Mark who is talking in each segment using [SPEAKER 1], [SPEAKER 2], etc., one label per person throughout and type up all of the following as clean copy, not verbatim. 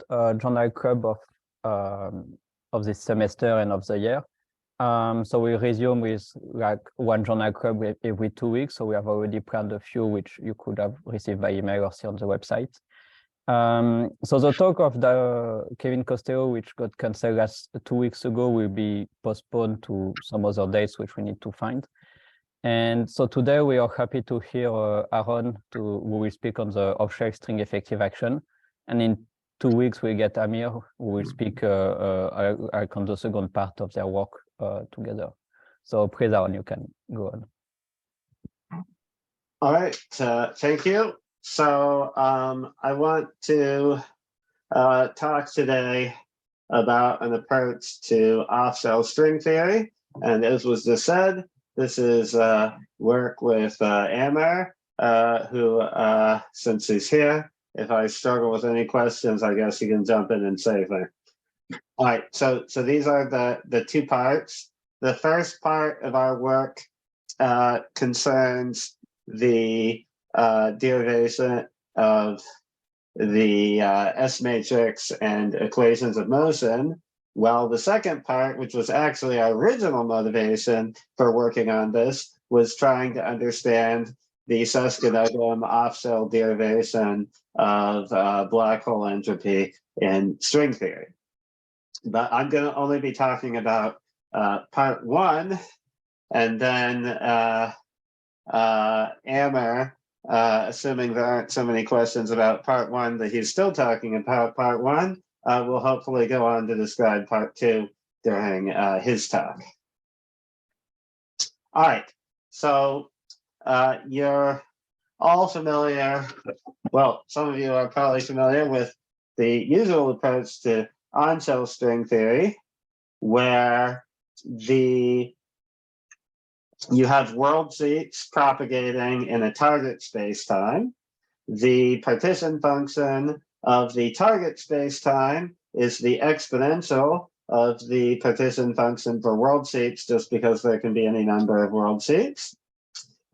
[SPEAKER 1] journal club of this semester and of the year. So we resume with like one journal club every 2 weeks. So we have already planned a few, which you could have received by email or see on the website. So the talk of the Kevin Costello, which got cancelled 2 weeks ago, will be postponed to some other dates, which we need to find. And so today we are happy to hear Aron, who will speak on the off-shell string effective action. And in 2 weeks, we get Amir, who will speak on the second part of their work together. So please, Aron, you can go on.
[SPEAKER 2] All right, thank you. So I want to talk today about an approach to off-shell string theory. And as was just said, this is work with Amir, who, since he's here, if I struggle with any questions, I guess he can jump in and save me. All right, so these are the 2 parts. The first part of our work concerns the derivation of the S matrix and equations of motion, while the second part, which was actually our original motivation for working on this, was trying to understand the Susskind-Egholm off-shell derivation of black hole entropy in string theory. But I'm going to only be talking about part 1, and then Amir, assuming there aren't so many questions about part 1 that he's still talking about part 1, will hopefully go on to describe part 2 during his talk. All right, so you're all familiar, well, some of you are probably familiar with the usual approach to on-shell string theory, where you have worldsheets propagating in a target spacetime. The partition function of the target spacetime is the exponential of the partition function for worldsheets, just because there can be any number of worldsheets.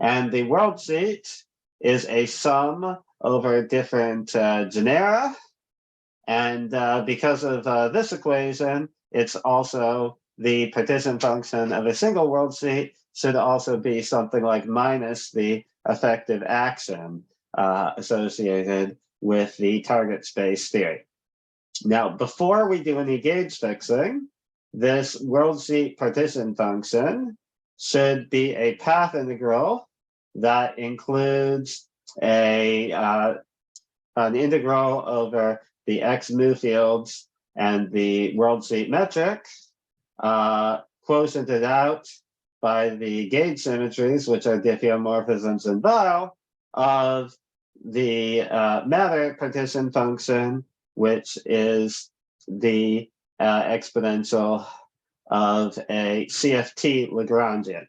[SPEAKER 2] And the worldsheet is a sum over different genera. And because of this equation, it's also the partition function of a single worldsheet should also be something like minus the effective action associated with the target space theory. Now, before we do any gauge fixing, this worldsheet partition function should be a path integral that includes an integral over the x mu fields and the worldsheet metric, quotiented out by the gauge symmetries, which are diffeomorphisms in Weyl, of the matter partition function, which is the exponential of a CFT Lagrangian.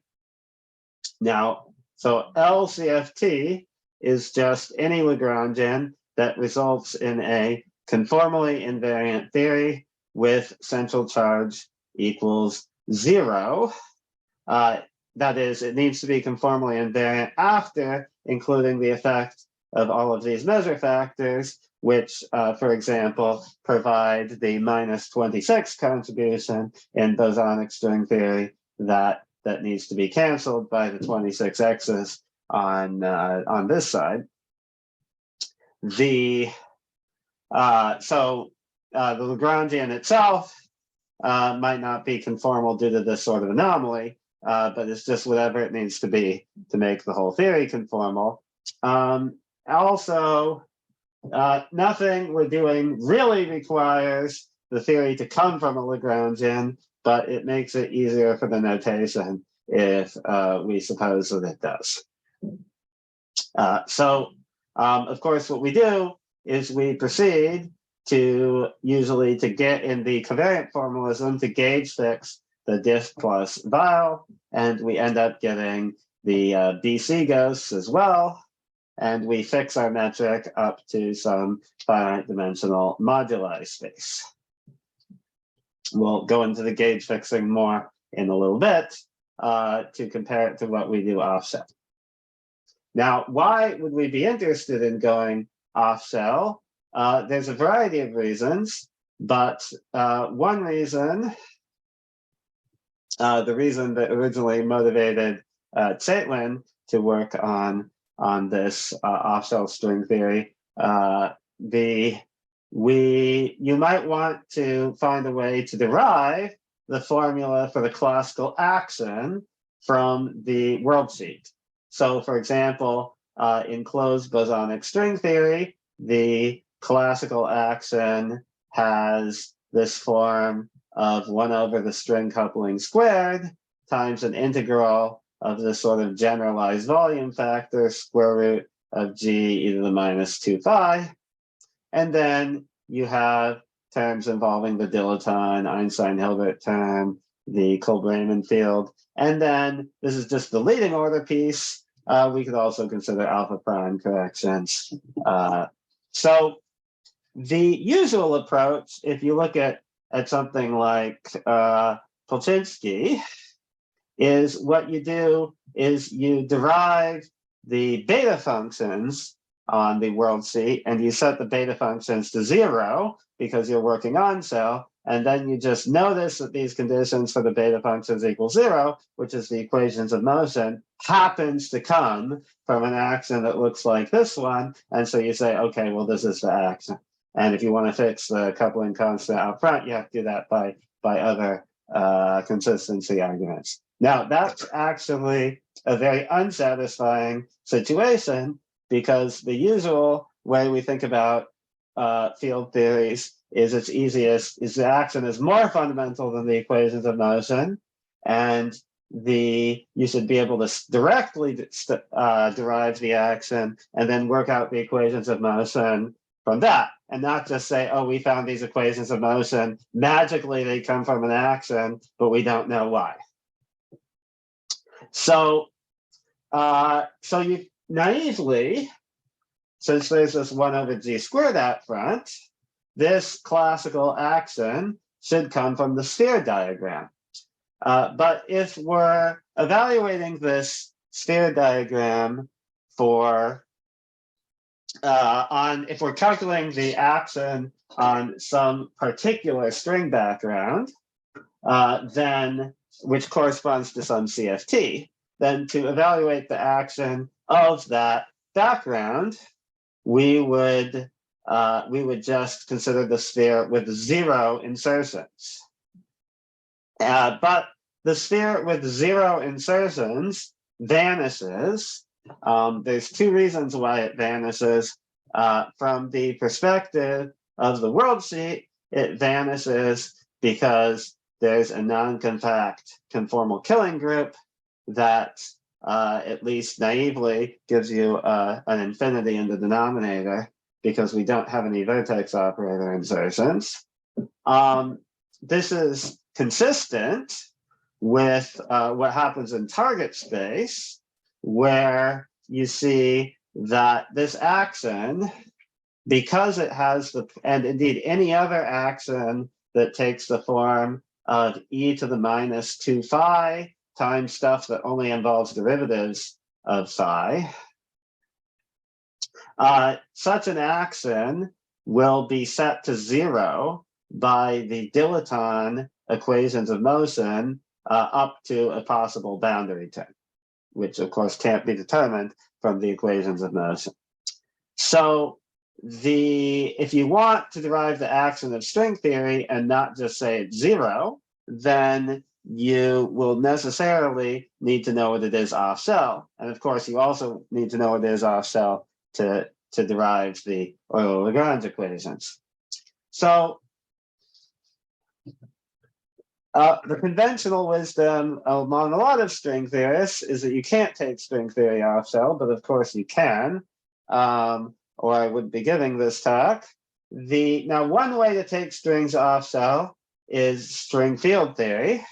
[SPEAKER 2] Now, so LCFT is just any Lagrangian that results in a conformally invariant theory with central charge equals 0. That is, it needs to be conformally invariant after including the effect of all of these measure factors, which, for example, provide the -26 contribution in bosonic string theory that needs to be canceled by the 26 x's on this side. The Lagrangian itself might not be conformal due to this sort of anomaly, but it's just whatever it needs to be to make the whole theory conformal. Also, nothing we're doing really requires the theory to come from a Lagrangian, but it makes it easier for the notation if we suppose that it does. Of course, what we do is we proceed to usually to get in the covariant formalism to gauge fix the diff plus Weyl, and we end up getting the BC ghosts as well, and we fix our metric up to some finite dimensional moduli space. We'll go into the gauge fixing more in a little bit to compare it to what we do off-shell. Now, why would we be interested in going off-shell? There's a variety of reasons, but one reason, the reason that originally motivated Zeitlin to work on this off-cell string theory, you might want to find a way to derive the formula for the classical action from the worldsheet. So, for example, in closed bosonic string theory, the classical action has this form of 1 over the string coupling squared times an integral of this sort of generalized volume factor, square root of g e to the minus 2 phi. And then you have terms involving the dilaton, Einstein-Hilbert term, the Kolb-Raymond field. And then this is just the leading order piece. We could also consider alpha prime corrections. So the usual approach, if you look at something like Polchinski, is what you do is you derive the beta functions on the worldsheet, and you set the beta functions to 0 because you're working on cell, and then you just notice that these conditions for the beta functions equal 0, which is the equations of motion, happens to come from an action that looks like this one, and so you say, okay, well, this is the action. And if you want to fix the coupling constant out front, you have to do that by other consistency arguments. Now, that's actually a very unsatisfying situation, because the usual way we think about field theories is the action is more fundamental than the equations of motion, and you should be able to directly derive the action and then work out the equations of motion from that, and not just say, oh, we found these equations of motion, magically they come from an action, but we don't know why. So you naively, since there's this 1 over g squared out front, this classical action should come from the sphere diagram. But if we're evaluating this sphere diagram for if we're calculating the action on some particular string background, then which corresponds to some CFT, then to evaluate the action of that background, we would just consider the sphere with 0 insertions. But the sphere with 0 insertions vanishes. There's 2 reasons why it vanishes. From the perspective of the worldsheet, it vanishes because there's a non-compact conformal killing group that at least naively gives you an infinity in the denominator, because we don't have any vertex operator insertions. This is consistent with what happens in target space, where you see that this action, because it has and indeed any other action that takes the form of e to the minus 2 phi times stuff that only involves derivatives of psi, such an action will be set to 0 by the dilaton equations of motion up to a possible boundary term, which of course can't be determined from the equations of motion. So if you want to derive the action of string theory and not just say it's 0, then you will necessarily need to know what it is off cell. And of course, you also need to know what it is off cell to derive the Euler-Lagrange equations. So the conventional wisdom among a lot of string theorists is that you can't take string theory off cell, but of course you can, or I wouldn't be giving this talk. Now, one way to take strings off cell is string field theory,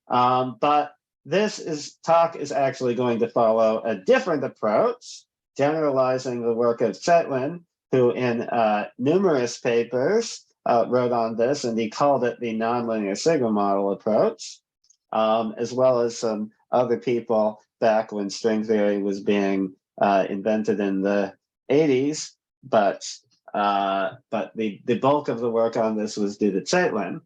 [SPEAKER 2] but this talk is actually going to follow a different approach, generalizing the work of Zeitlin, who in numerous papers wrote on this, and he called it the nonlinear sigma model approach, as well as some other people back when string theory was being invented in the 80s. But but the bulk of the work on this was due to Zeitlin.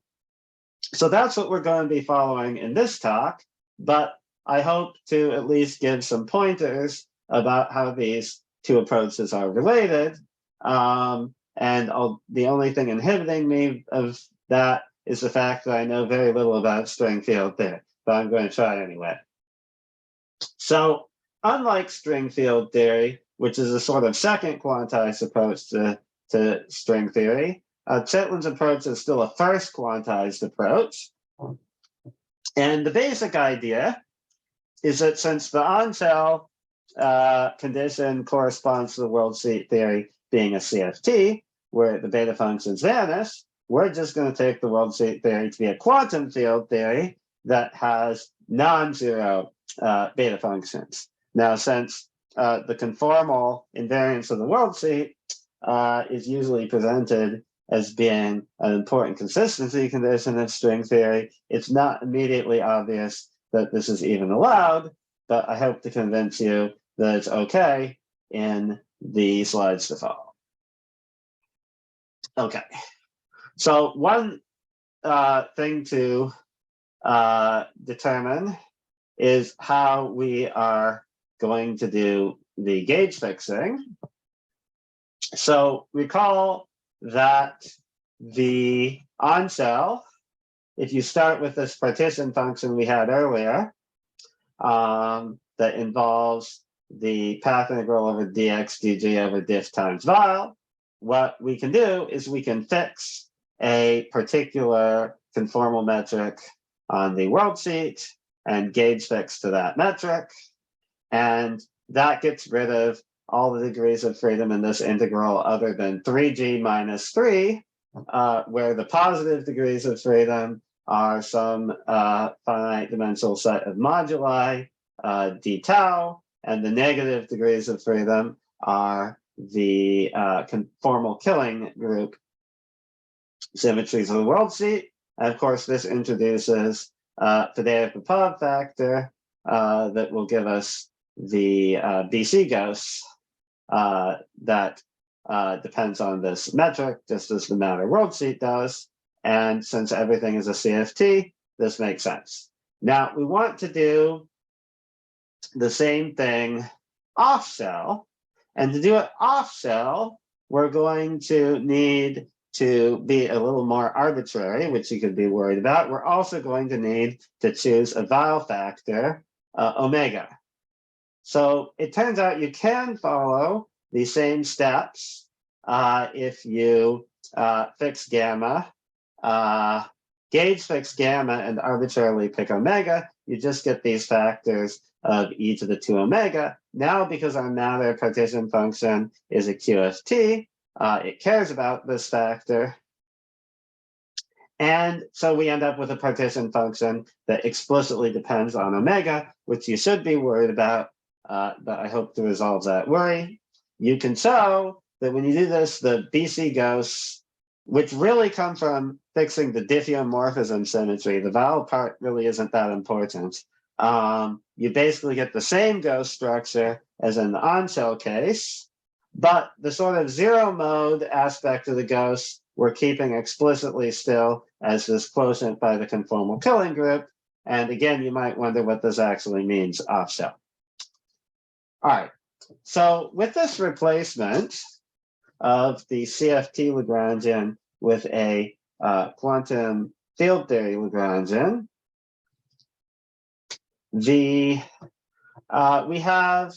[SPEAKER 2] So that's what we're going to be following in this talk, but I hope to at least give some pointers about how these two approaches are related. The only thing inhibiting me of that is the fact that I know very little about string field theory, but I'm going to try anyway. So unlike string field theory, which is a sort of second quantized approach to string theory, Zeitlin's approach is still a first quantized approach. And the basic idea is that since the on-cell condition corresponds to the worldsheet theory being a CFT, where the beta functions vanish, we're just going to take the worldsheet theory to be a quantum field theory that has non-zero beta functions. Now, since the conformal invariance of the worldsheet is usually presented as being an important consistency condition of string theory, it's not immediately obvious that this is even allowed, but I hope to convince you that it's okay in the slides to follow. Okay, so one thing to determine is how we are going to do the gauge fixing. So recall that the on-cell, if you start with this partition function we had earlier, that involves the path integral over dx dg over diff times vile, what we can do is we can fix a particular conformal metric on the worldsheet and gauge fix to that metric. And that gets rid of all the degrees of freedom in this integral other than 3g minus 3, where the positive degrees of freedom are some finite dimensional set of moduli, d tau, and the negative degrees of freedom are the conformal killing group symmetries of the worldsheet. And of course, this introduces Faddeev-Popov factor that will give us the BC ghosts that depends on this metric, just as the matter worldsheet does. And since everything is a CFT, this makes sense. Now, we want to do the same thing off-cell. And to do it off-cell, we're going to need to be a little more arbitrary, which you could be worried about. We're also going to need to choose a vowel factor, omega. So it turns out you can follow the same steps if you fix gamma, gauge fix gamma, and arbitrarily pick omega. You just get these factors of e to the 2 omega. Now, because our matter partition function is a QFT, it cares about this factor. And so we end up with a partition function that explicitly depends on omega, which you should be worried about, but I hope to resolve that worry. You can show that when you do this, the BC ghosts, which really come from fixing the diffeomorphism symmetry, the vowel part really isn't that important. You basically get the same ghost structure as in the on-cell case, but the sort of zero mode aspect of the ghosts we're keeping explicitly still as this quotient by the conformal killing group. And again, you might wonder what this actually means off-cell. All right, so with this replacement of the CFT Lagrangian with a quantum field theory Lagrangian, we have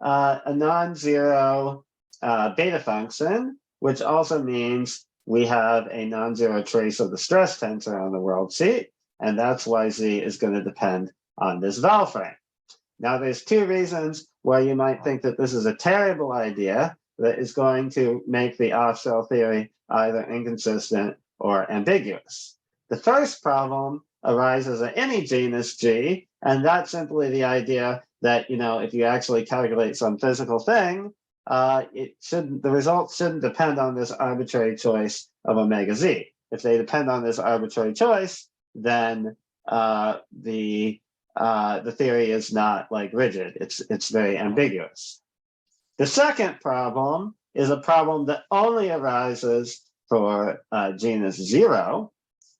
[SPEAKER 2] a non-zero beta function, which also means we have a non-zero trace of the stress tensor on the worldsheet, and that's why z is going to depend on this vowel frame. Now, there's two reasons why you might think that this is a terrible idea that is going to make the off-cell theory either inconsistent or ambiguous. The first problem arises at any genus G, and that's simply the idea that, if you actually calculate some physical thing, the results shouldn't depend on this arbitrary choice of omega z. If they depend on this arbitrary choice, then the theory is not rigid. It's very ambiguous. The second problem is a problem that only arises for genus 0.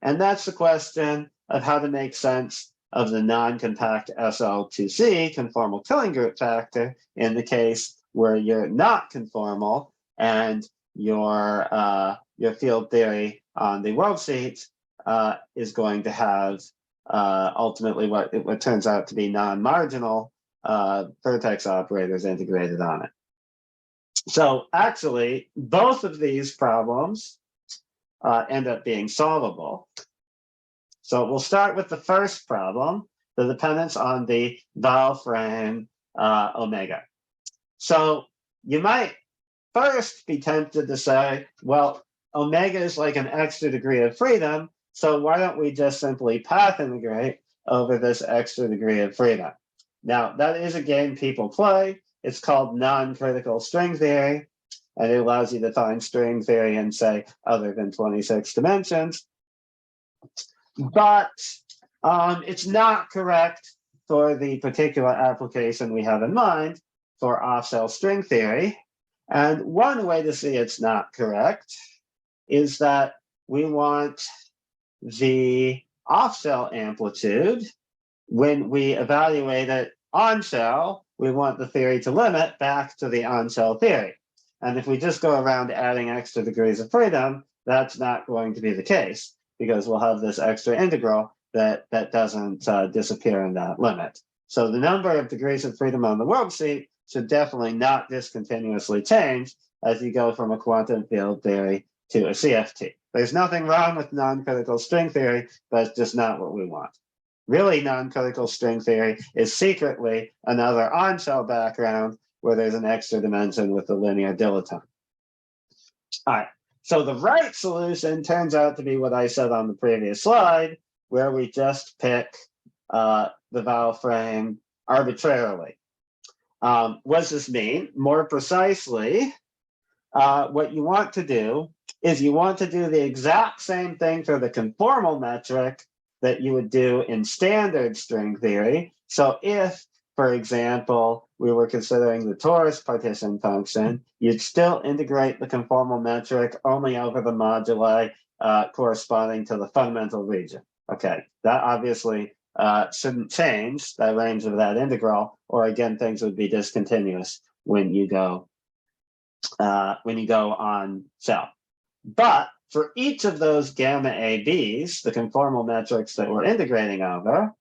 [SPEAKER 2] And that's the question of how to make sense of the non-compact SL2C conformal killing group factor in the case where you're not conformal and your field theory on the worldsheet is going to have ultimately what turns out to be non-marginal vertex operators integrated on it. So actually, both of these problems end up being solvable. So we'll start with the first problem, the dependence on the vowel frame omega. So you might first be tempted to say, well, omega is like an extra degree of freedom, so why don't we just simply path integrate over this extra degree of freedom? Now, that is a game people play. It's called non-critical string theory, and it allows you to find string theory in, say, other than 26 dimensions. But it's not correct for the particular application we have in mind for off-cell string theory. And one way to see it's not correct is that we want the off-cell amplitude. When we evaluate it on-cell, we want the theory to limit back to the on-cell theory. And if we just go around adding extra degrees of freedom, that's not going to be the case, because we'll have this extra integral that doesn't disappear in that limit. So the number of degrees of freedom on the worldsheet should definitely not discontinuously change as you go from a quantum field theory to a CFT. There's nothing wrong with non-critical string theory, but it's just not what we want. Really, non-critical string theory is secretly another on-cell background where there's an extra dimension with the linear dilaton. All right, so the right solution turns out to be what I said on the previous slide, where we just pick the vowel frame arbitrarily. What does this mean? More precisely, what you want to do is you want to do the exact same thing for the conformal metric that you would do in standard string theory. So if, for example, we were considering the torus partition function, you'd still integrate the conformal metric only over the moduli corresponding to the fundamental region. Okay, that obviously shouldn't change the range of that integral, or again, things would be discontinuous when you go on cell. But for each of those gamma ABs, the conformal metrics that we're integrating over,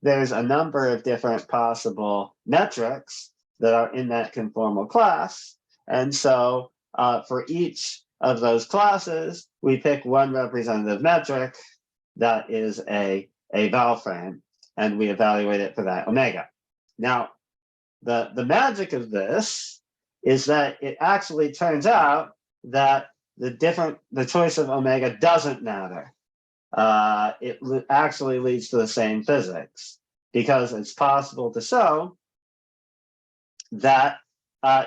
[SPEAKER 2] there's a number of different possible metrics that are in that conformal class. And so for each of those classes, we pick one representative metric that is a vowel frame, and we evaluate it for that omega. Now, the magic of this is that it actually turns out that the choice of omega doesn't matter. It actually leads to the same physics, because it's possible to show that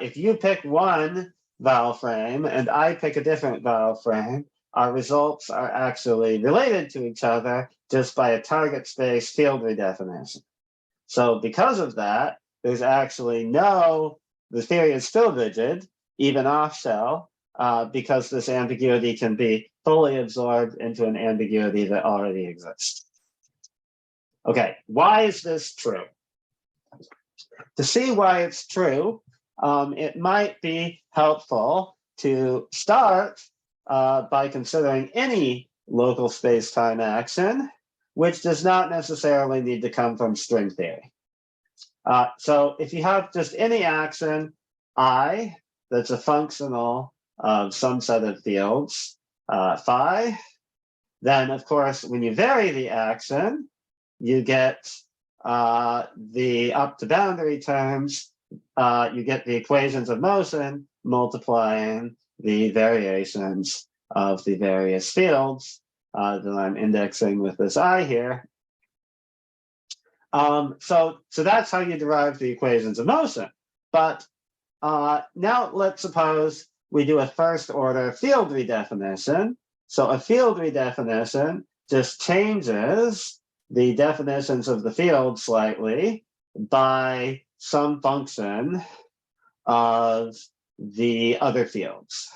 [SPEAKER 2] if you pick one vowel frame and I pick a different vowel frame, our results are actually related to each other just by a target space field redefinition. So because of that, there's actually the theory is still rigid, even off cell, because this ambiguity can be fully absorbed into an ambiguity that already exists. Okay, why is this true? To see why it's true, it might be helpful to start by considering any local space-time action, which does not necessarily need to come from string theory. So if you have just any action, I, that's a functional of some set of fields, phi, then of course, when you vary the action, you get the up to boundary terms, you get the equations of motion multiplying the variations of the various fields that I'm indexing with this I here. So that's how you derive the equations of motion. But now let's suppose we do a first order field redefinition. So a field redefinition just changes the definitions of the field slightly by some function of the other fields.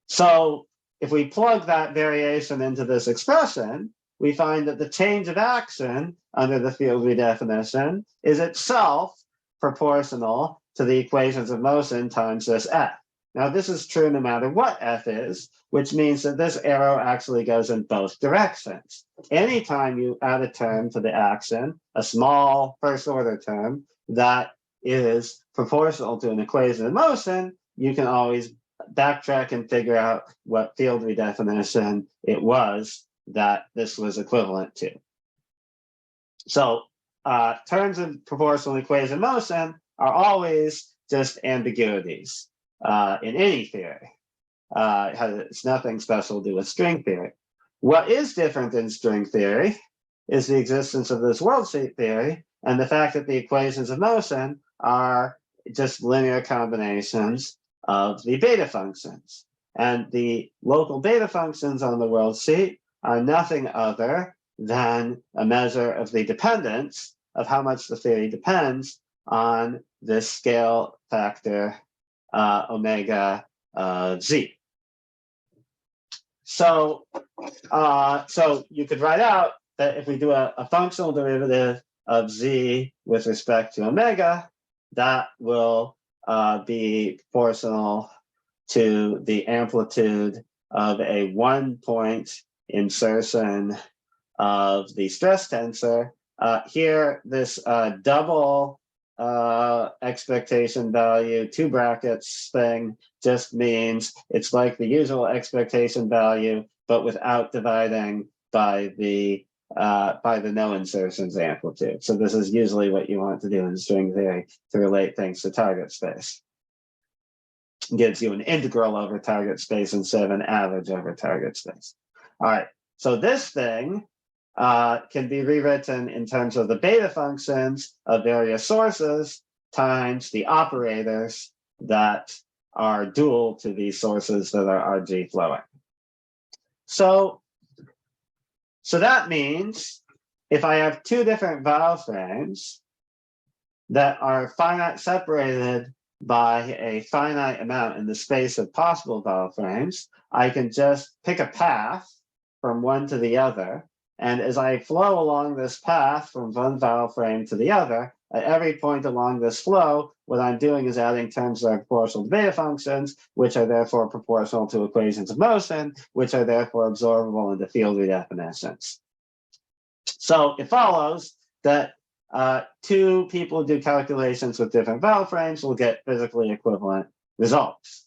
[SPEAKER 2] So if we plug that variation into this expression, we find that the change of action under the field redefinition is itself proportional to the equations of motion times this f. Now, this is true no matter what f is, which means that this arrow actually goes in both directions. Anytime you add a term to the action, a small first order term that is proportional to an equation of motion, you can always backtrack and figure out what field redefinition it was that this was equivalent to. So terms of proportional equation of motion are always just ambiguities in any theory. It's nothing special to do with string theory. What is different in string theory is the existence of this worldsheet theory and the fact that the equations of motion are just linear combinations of the beta functions. And the local beta functions on the worldsheet are nothing other than a measure of the dependence of how much the theory depends on this scale factor omega z. So you could write out that if we do a functional derivative of z with respect to omega, that will be proportional to the amplitude of a 1-point insertion of the stress tensor. Here, this double expectation value, 2 brackets thing, just means it's like the usual expectation value, but without dividing by the no insertions amplitude. So this is usually what you want to do in string theory to relate things to target space. It gives you an integral over target space instead of an average over target space. All right, so this thing can be rewritten in terms of the beta functions of various sources times the operators that are dual to these sources that are RG flowing. So that means if I have 2 different vowel frames that are finite separated by a finite amount in the space of possible vowel frames, I can just pick a path from one to the other. And as I flow along this path from one vowel frame to the other, at every point along this flow, what I'm doing is adding terms that are proportional to beta functions, which are therefore proportional to equations of motion, which are therefore absorbable into field redefinitions. So it follows that 2 people who do calculations with different vowel frames will get physically equivalent results.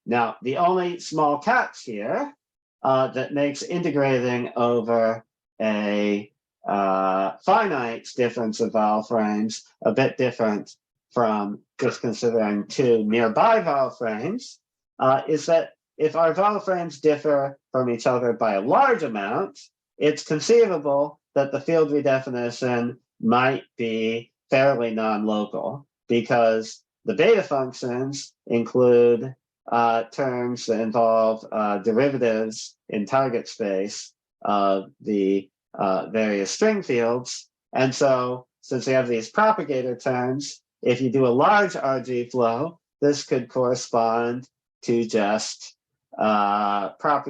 [SPEAKER 2] Now, the only small catch here that makes integrating over a finite difference of vowel frames a bit different from just considering 2 nearby vowel frames is that if our vowel frames differ from each other by a large amount, it's conceivable that the field redefinition might be fairly non-local because the beta functions include terms that involve derivatives in target space of the various string fields. And so since we have these propagator terms, if you do a large RG flow, this could correspond to just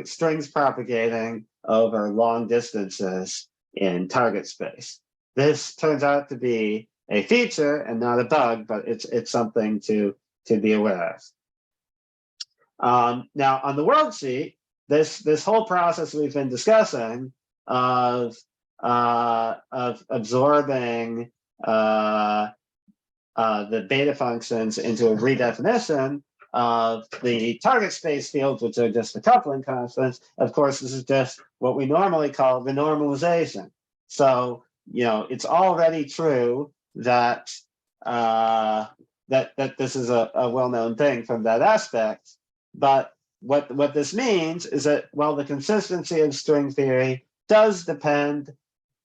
[SPEAKER 2] strings propagating over long distances in target space. This turns out to be a feature and not a bug, but it's something to be aware of. Now, on the worldsheet, this whole process we've been discussing of absorbing the beta functions into a redefinition of the target space fields, which are just the coupling constants. Of course, this is just what we normally call the normalization. So, it's already true that that this is a well-known thing from that aspect. But what this means is that while the consistency of string theory does depend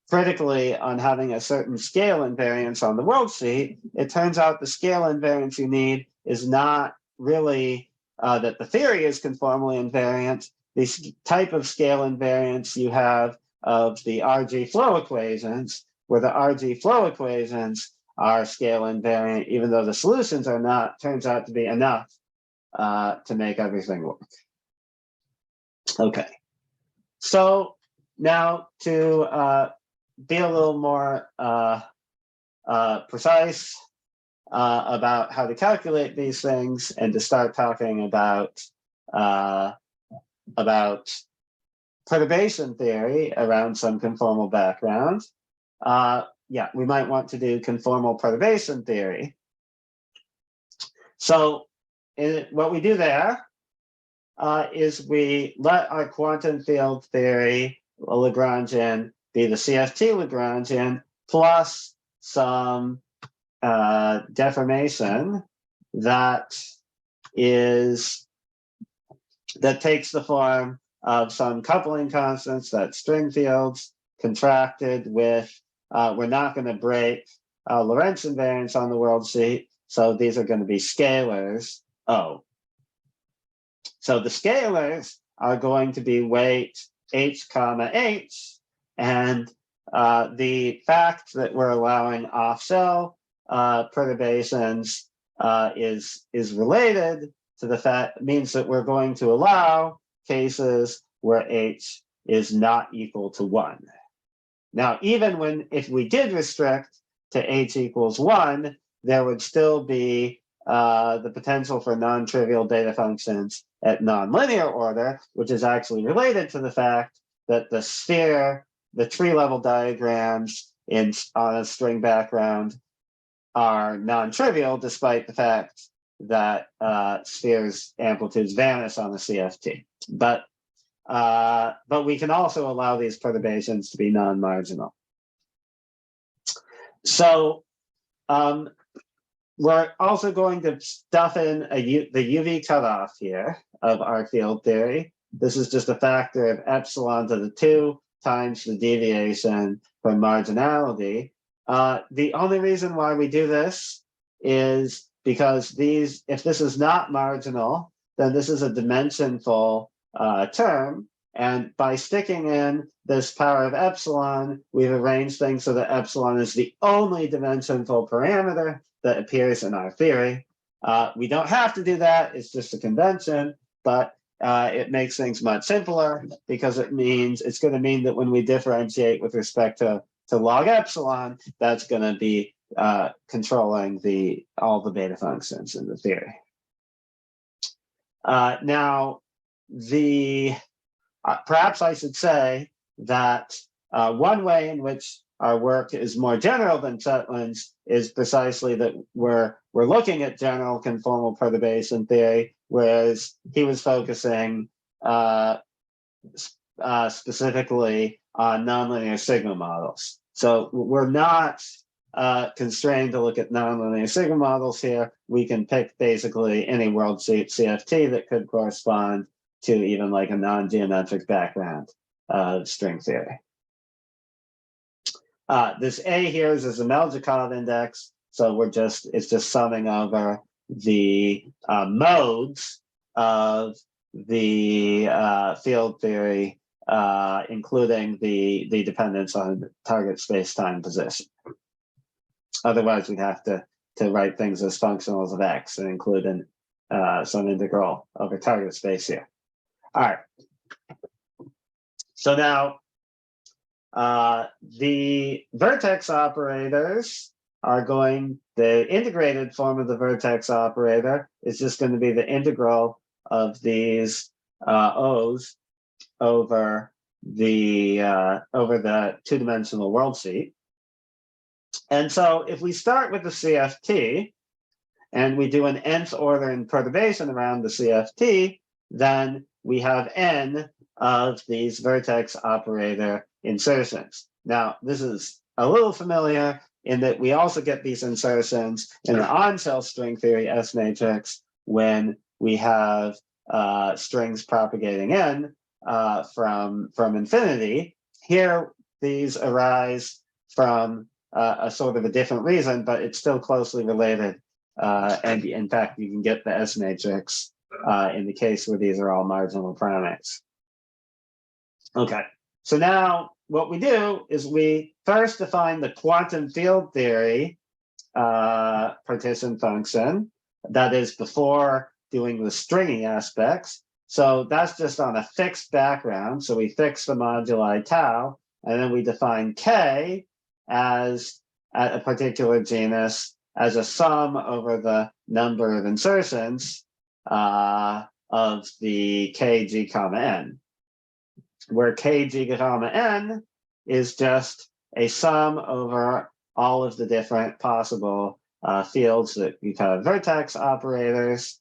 [SPEAKER 2] critically on having a certain scale invariance on the worldsheet, it turns out the scale invariance you need is not really that the theory is conformally invariant. The type of scale invariance you have of the RG flow equations, where the RG flow equations are scale invariant, even though the solutions are not, turns out to be enough to make everything work. Okay, so now to be a little more precise about how to calculate these things, and to start talking about perturbation theory around some conformal background. Yeah, we might want to do conformal perturbation theory. So what we do there is we let our quantum field theory Lagrangian be the CFT Lagrangian plus some deformation that takes the form of some coupling constants, that string fields contracted with, we're not going to break Lorentz invariance on the world sheet, so these are going to be scalars O. So the scalars are going to be weight h comma h, and the fact that we're allowing off-cell perturbations is related to the fact, means that we're going to allow cases where h is not equal to 1. Now, even if we did restrict to h equals 1, there would still be the potential for non-trivial data functions at nonlinear order, which is actually related to the fact that the sphere, the tree-level diagrams on a string background are non-trivial, despite the fact that spheres' amplitudes vanish on the CFT. But we can also allow these perturbations to be non-marginal. So we're also going to stuff in the UV cutoff here of our field theory. This is just a factor of epsilon to the 2 times the deviation from marginality. The only reason why we do this is because if this is not marginal, then this is a dimensionful term. And by sticking in this power of epsilon, we've arranged things so that epsilon is the only dimensionful parameter that appears in our theory. We don't have to do that, it's just a convention, but it makes things much simpler, because it's going to mean that when we differentiate with respect to log epsilon, that's going to be controlling all the beta functions in the theory. Now, perhaps I should say that one way in which our work is more general than Chetlin's is precisely that we're looking at general conformal perturbation theory, whereas he was focusing specifically on nonlinear sigma models. So we're not constrained to look at nonlinear sigma models here. We can pick basically any worldsheet CFT that could correspond to even like a non-geometric background of string theory. This A here is a Melnikov index, so it's just summing over the modes of the field theory, including the dependence on target space-time position. Otherwise, we'd have to write things as functionals of x and include some integral over target space here. All right. So now the vertex operators are the integrated form of the vertex operator is just going to be the integral of these O's over the two-dimensional worldsheet. And so if we start with the CFT and we do an nth order in perturbation around the CFT, then we have n of these vertex operator insertions. Now, this is a little familiar in that we also get these insertions in the on-cell string theory S matrix when we have strings propagating n from infinity. Here, these arise from a sort of a different reason, but it's still closely related. And in fact, you can get the S matrix in the case where these are all marginal primates. Okay, so now what we do is we first define the quantum field theory partition function that is before doing the stringy aspects. So that's just on a fixed background. So we fix the moduli tau, and then we define K as at a particular genus as a sum over the number of insertions of the kg comma n, where kg comma n is just a sum over all of the different possible fields that you have vertex operators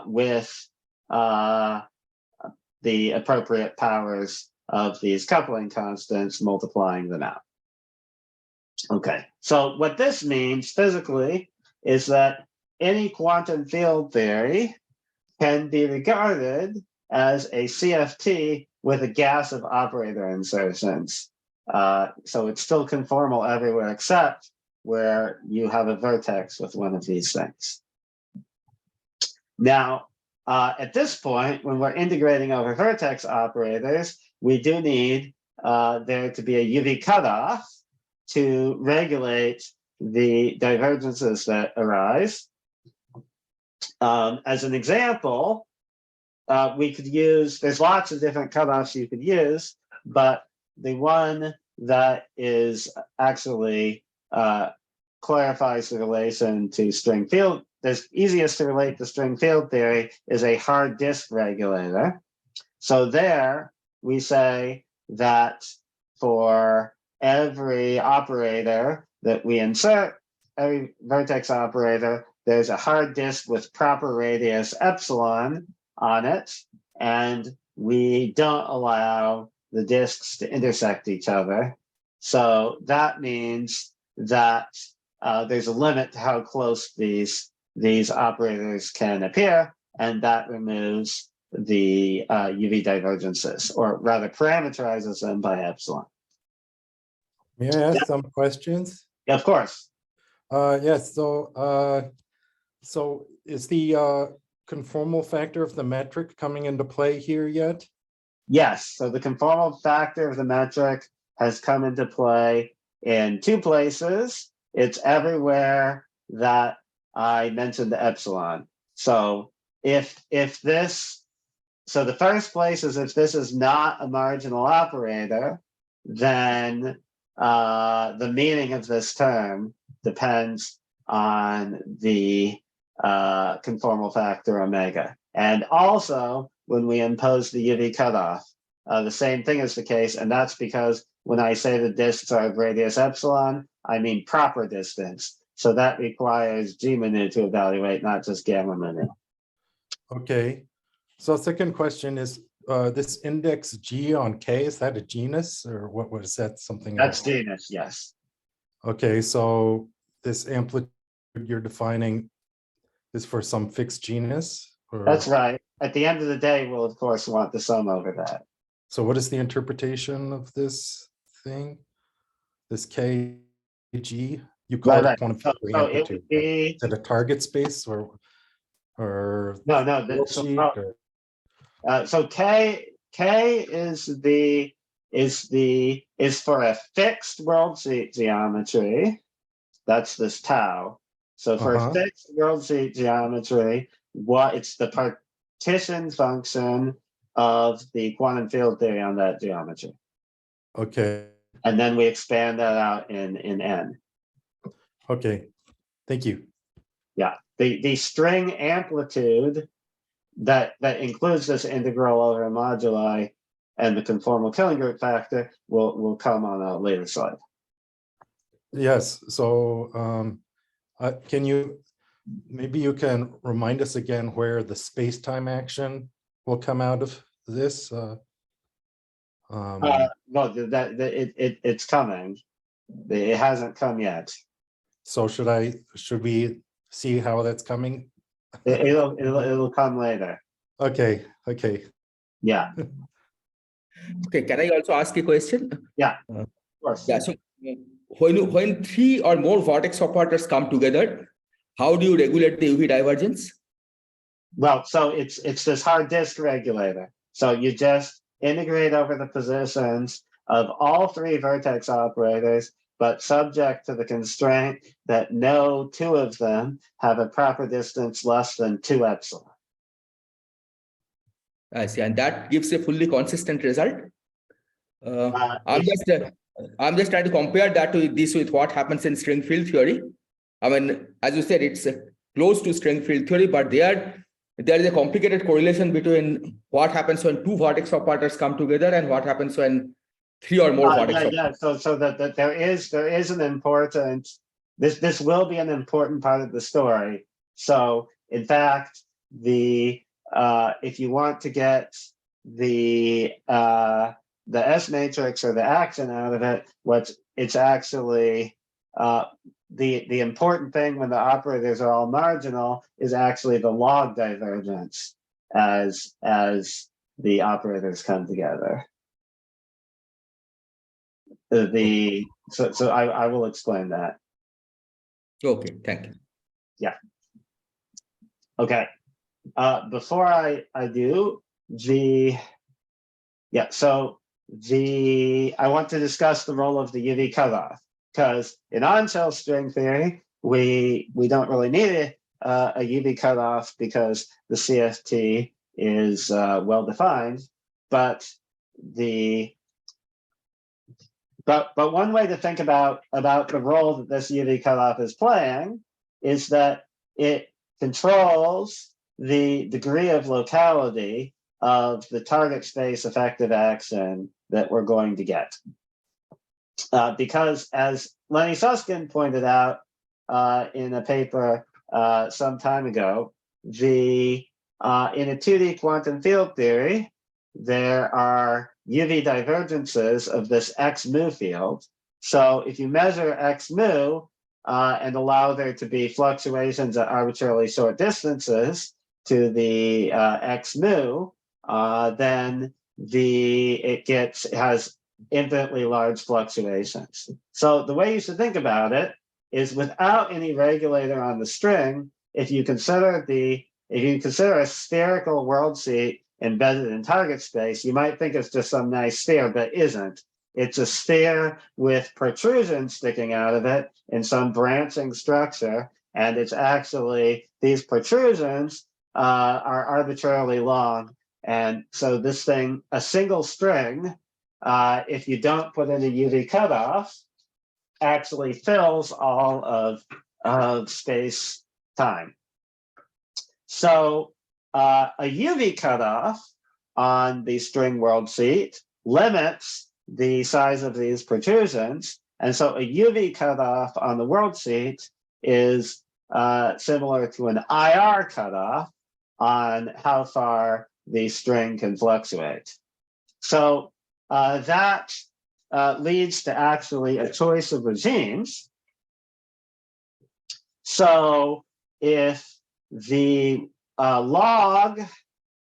[SPEAKER 2] with the appropriate powers of these coupling constants, multiplying them out. Okay, so what this means physically is that any quantum field theory can be regarded as a CFT with a gas of operator insertions. So it's still conformal everywhere except where you have a vertex with one of these things. Now, at this point, when we're integrating over vertex operators, we do need there to be a UV cutoff to regulate the divergences that arise. As an example, we could use, there's lots of different cutoffs you could use, but the one that is actually clarifies the relation to string field, that's easiest to relate to string field theory is a hard disk regulator. So there we say that for every operator that we insert, every vertex operator, there's a hard disk with proper radius epsilon on it, and we don't allow the disks to intersect each other. So that means that there's a limit to how close these operators can appear, and that removes the UV divergences, or rather parameterizes them by epsilon.
[SPEAKER 3] May I ask some questions?
[SPEAKER 2] Yeah, of course.
[SPEAKER 3] Yes, so is the conformal factor of the metric coming into play here yet?
[SPEAKER 2] Yes, so the conformal factor of the metric has come into play in two places. It's everywhere that I mentioned the epsilon. So if this, so the first place is if this is not a marginal operator, then the meaning of this term depends on the conformal factor omega. And also, when we impose the UV cutoff, the same thing is the case, and that's because when I say the disks are of radius epsilon, I mean proper distance. So that requires G manu to evaluate, not just gamma manu.
[SPEAKER 3] Okay, so second question is, this index G on K, is that a genus, or what was that, something
[SPEAKER 2] That's
[SPEAKER 3] else?
[SPEAKER 2] genus, yes.
[SPEAKER 3] Okay, so this amplitude you're defining is for some fixed genus? Or...
[SPEAKER 2] That's right. At the end of the day, we'll of course want the sum over that.
[SPEAKER 3] So what is the interpretation of this thing? This KG? You call it a quantum field amplitude. Is it a target space or
[SPEAKER 2] no? So K is for a fixed worldsheet geometry. That's this tau. So for a fixed worldsheet geometry, it's the partition function of the quantum field theory on that geometry.
[SPEAKER 3] Okay.
[SPEAKER 2] And then we expand that out in N.
[SPEAKER 3] Okay, thank you.
[SPEAKER 2] Yeah, the string amplitude that includes this integral over moduli and the conformal killing group factor will come on a later slide.
[SPEAKER 3] Yes, so maybe you can remind us again where the space-time action will come out of this?
[SPEAKER 2] Well, it's coming. It hasn't come yet.
[SPEAKER 3] So should we see how that's coming?
[SPEAKER 2] It'll come later.
[SPEAKER 3] Okay.
[SPEAKER 2] Yeah.
[SPEAKER 4] Okay, can I also ask a question?
[SPEAKER 2] Yeah, of course.
[SPEAKER 4] Yeah, so when three or more vertex operators come together, how do you regulate the UV divergence?
[SPEAKER 2] Well, so it's this hard disk regulator. So you just integrate over the positions of all three vertex operators, but subject to the constraint that no two of them have a proper distance less than 2 epsilon.
[SPEAKER 4] I see, and that gives a fully consistent result. I'm just trying to compare that to this with what happens in string field theory. I mean, as you said, it's close to string field theory, but there is a complicated correlation between what happens when 2 vertex operators come together and what happens when 3 or more vertex operators.
[SPEAKER 2] So that there is an important, this will be an important part of the story. So in fact, if you want to get the S matrix or the action out of it, it's actually the important thing when the operators are all marginal is actually the log divergence as the operators come together. So I will explain that.
[SPEAKER 4] Okay, thank you.
[SPEAKER 2] Yeah. Okay. Before I do I want to discuss the role of the UV cutoff, because in on-shell string theory, we don't really need a UV cutoff because the CFT is well defined, but one way to think about the role that this UV cutoff is playing is that it controls the degree of locality of the target space effective action that we're going to get. Because as Lenny Susskind pointed out in a paper some time ago, in a 2D quantum field theory, there are UV divergences of this X mu field. So if you measure X mu and allow there to be fluctuations at arbitrarily short distances to the X mu, then it has infinitely large fluctuations. So the way you should think about it is without any regulator on the string, if you consider a spherical world sheet embedded in target space, you might think it's just some nice sphere, but isn't. It's a sphere with protrusions sticking out of it in some branching structure, and it's actually, these protrusions are arbitrarily long. And so this thing, a single string, if you don't put in a UV cutoff, actually fills all of space time. So a UV cutoff on the string world sheet limits the size of these protrusions. And so a UV cutoff on the world sheet is similar to an IR cutoff on how far the string can fluctuate. So that leads to actually a choice of regimes. So if the log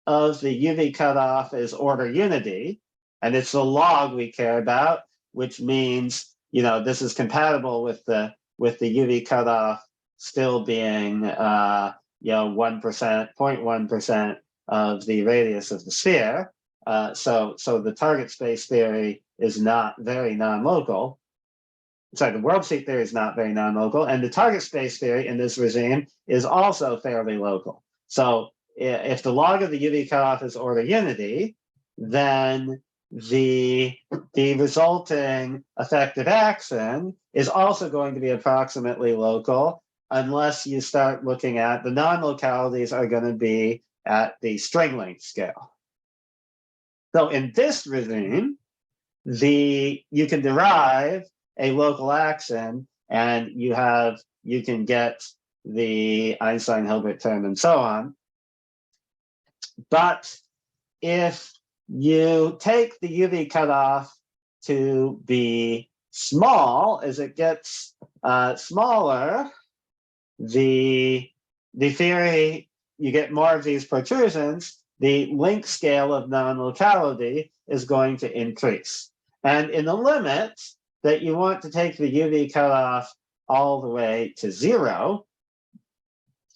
[SPEAKER 2] of the UV cutoff is order unity, and it's the log we care about, which means, this is compatible with the UV cutoff still being 1%, 0.1% of the radius of the sphere. So the target space theory is not very non-local. Sorry, the world sheet theory is not very non-local, and the target space theory in this regime is also fairly local. So if the log of the UV cutoff is order unity, then the resulting effective action is also going to be approximately local, unless you start looking at the non-localities are going to be at the string length scale. So in this regime, you can derive a local action, and you can get the Einstein-Hilbert term and so on. But if you take the UV cutoff to be small, as it gets smaller, the theory, you get more of these protrusions, the length scale of non-locality is going to increase. And in the limit that you want to take the UV cutoff all the way to 0,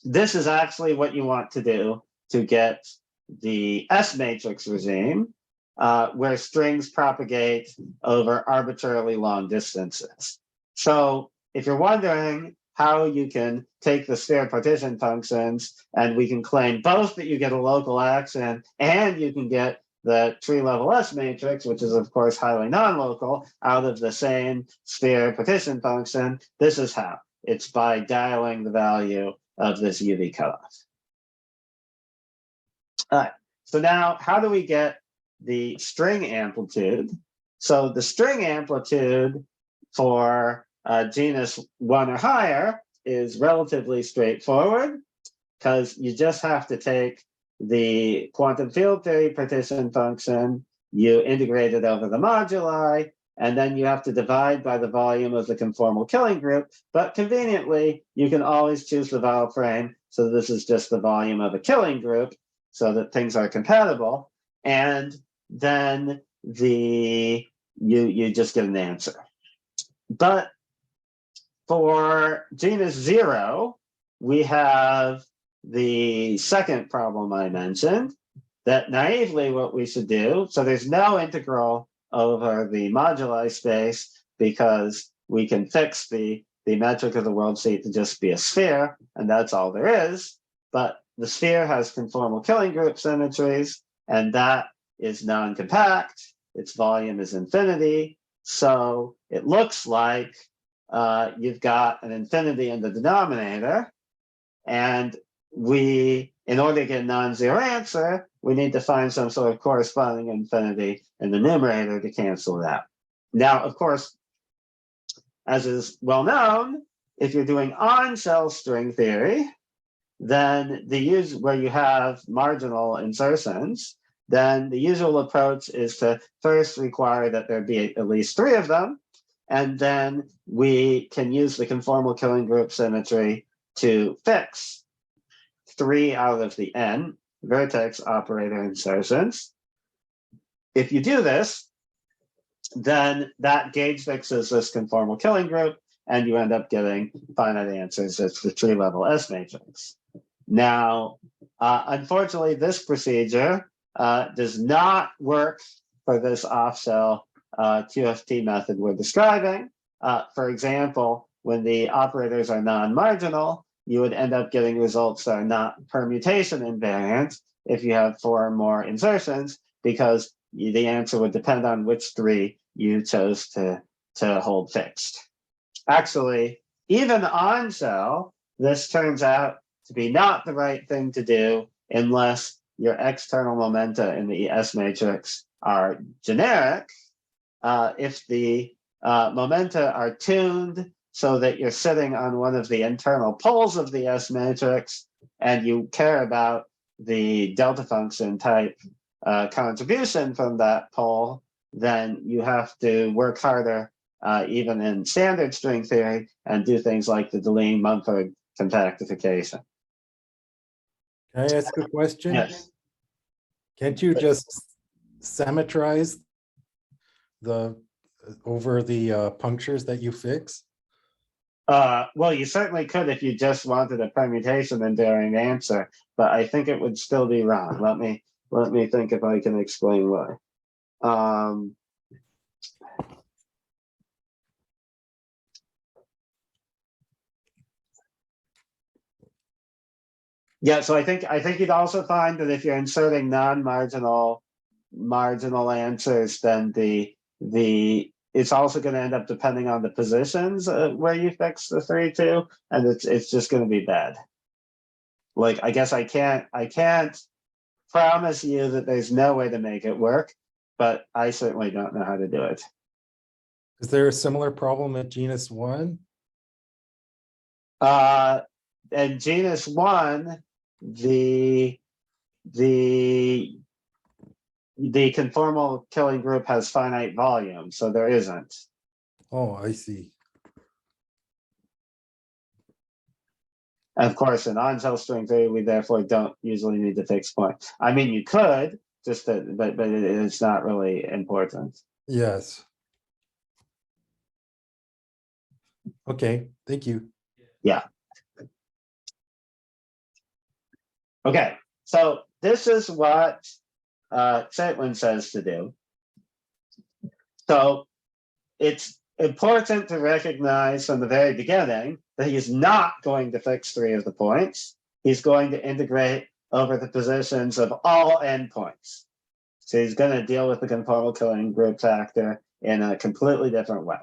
[SPEAKER 2] this is actually what you want to do to get the S matrix regime, where strings propagate over arbitrarily long distances. So if you're wondering how you can take the sphere partition functions and we can claim both that you get a local action and you can get the tree level S matrix, which is of course highly non-local, out of the same sphere partition function, this is how. It's by dialing the value of this UV cutoff. All right, so now how do we get the string amplitude? So the string amplitude for genus 1 or higher is relatively straightforward because you just have to take the quantum field theory partition function, you integrate it over the moduli, and then you have to divide by the volume of the conformal killing group. But conveniently, you can always choose the vowel frame. So this is just the volume of a killing group so that things are compatible. And then you just get an answer. But for genus 0, we have the second problem I mentioned, that naively what we should do, so there's no integral over the moduli space because we can fix the metric of the world sheet to just be a sphere, and that's all there is. But the sphere has conformal killing group symmetries, and that is non-compact. Its volume is infinity. So it looks like you've got an infinity in the denominator, and in order to get a non-zero answer, we need to find some sort of corresponding infinity in the numerator to cancel it out. Now, of course, as is well known, if you're doing on-shell string theory, then where you have marginal insertions, then the usual approach is to first require that there be at least 3 of them, and then we can use the conformal killing group symmetry to fix 3 out of the n vertex operator insertions. If you do this, then that gauge fixes this conformal killing group, and you end up getting finite answers. It's the tree level S matrix. Now, unfortunately, this procedure does not work for this off-shell QFT method we're describing. For example, when the operators are non-marginal, you would end up getting results that are not permutation invariant if you have 4 or more insertions, because the answer would depend on which 3 you chose to hold fixed. Actually, even on shell, this turns out to be not the right thing to do unless your external momenta in the S matrix are generic. If the momenta are tuned so that you're sitting on one of the internal poles of the S matrix and you care about the delta function type contribution from that pole, then you have to work harder even in standard string theory and do things like the Deligne-Mumford compactification.
[SPEAKER 3] Can I ask a question?
[SPEAKER 2] Yes.
[SPEAKER 3] Can't you just symmetrize over the punctures that you fix?
[SPEAKER 2] Well, you certainly could if you just wanted a permutation invariant answer, but I think it would still be wrong. Let me think if I can explain why. Yeah, so I think you'd also find that if you're inserting non-marginal answers, then it's also going to end up depending on the positions where you fix the 3 to, and it's just going to be bad. Like, I guess I can't promise you that there's no way to make it work, but I certainly don't know how to do it.
[SPEAKER 3] Is there a similar problem at genus 1?
[SPEAKER 2] And genus 1, the conformal killing group has finite volume, so there isn't.
[SPEAKER 3] Oh, I see.
[SPEAKER 2] Of course, in on-shell string theory, we therefore don't usually need to fix point. I mean, you could, just that, but it's not really important.
[SPEAKER 3] Yes. Okay, thank you.
[SPEAKER 2] Yeah. Okay, so this is what Zeitlin says to do. So it's important to recognize from the very beginning that he's not going to fix 3 of the points. He's going to integrate over the positions of all endpoints. So he's going to deal with the conformal killing group factor in a completely different way.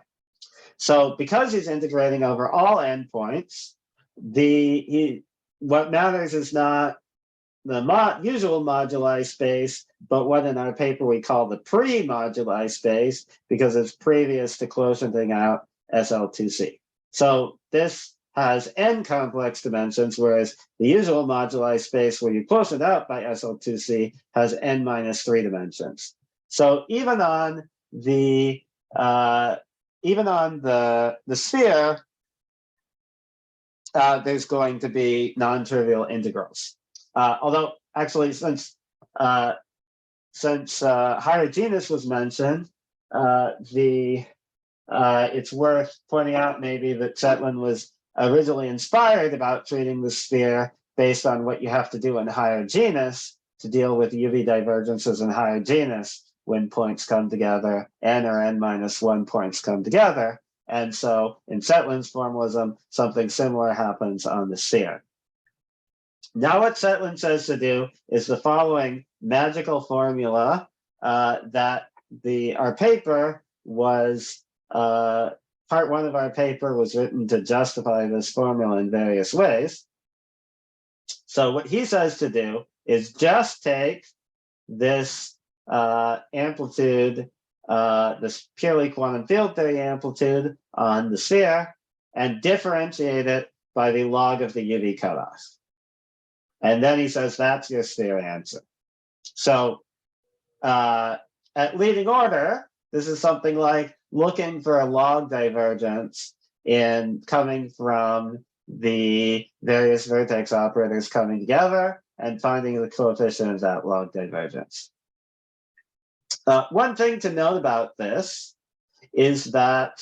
[SPEAKER 2] So because he's integrating over all endpoints, what matters is not the usual moduli space, but what in our paper we call the pre-moduli space, because it's previous to quotienting out SL2C. So this has n complex dimensions, whereas the usual moduli space where you quotient out by SL2C has n minus 3 dimensions. So even on the sphere, there's going to be non-trivial integrals. Although actually, since higher genus was mentioned, it's worth pointing out maybe that Zetlin was originally inspired about treating the sphere based on what you have to do in higher genus to deal with UV divergences in higher genus when points come together, n or n minus 1 points come together. And so in Zetlin's formalism, something similar happens on the sphere. Now what Zetlin says to do is the following magical formula that our paper was, part 1 of our paper was written to justify this formula in various ways. So what he says to do is just take this amplitude, this purely quantum field theory amplitude on the sphere and differentiate it by the log of the UV cutoff. And then he says that's your sphere answer. So at leading order, this is something like looking for a log divergence in coming from the various vertex operators coming together and finding the coefficient of that log divergence. One thing to note about this is that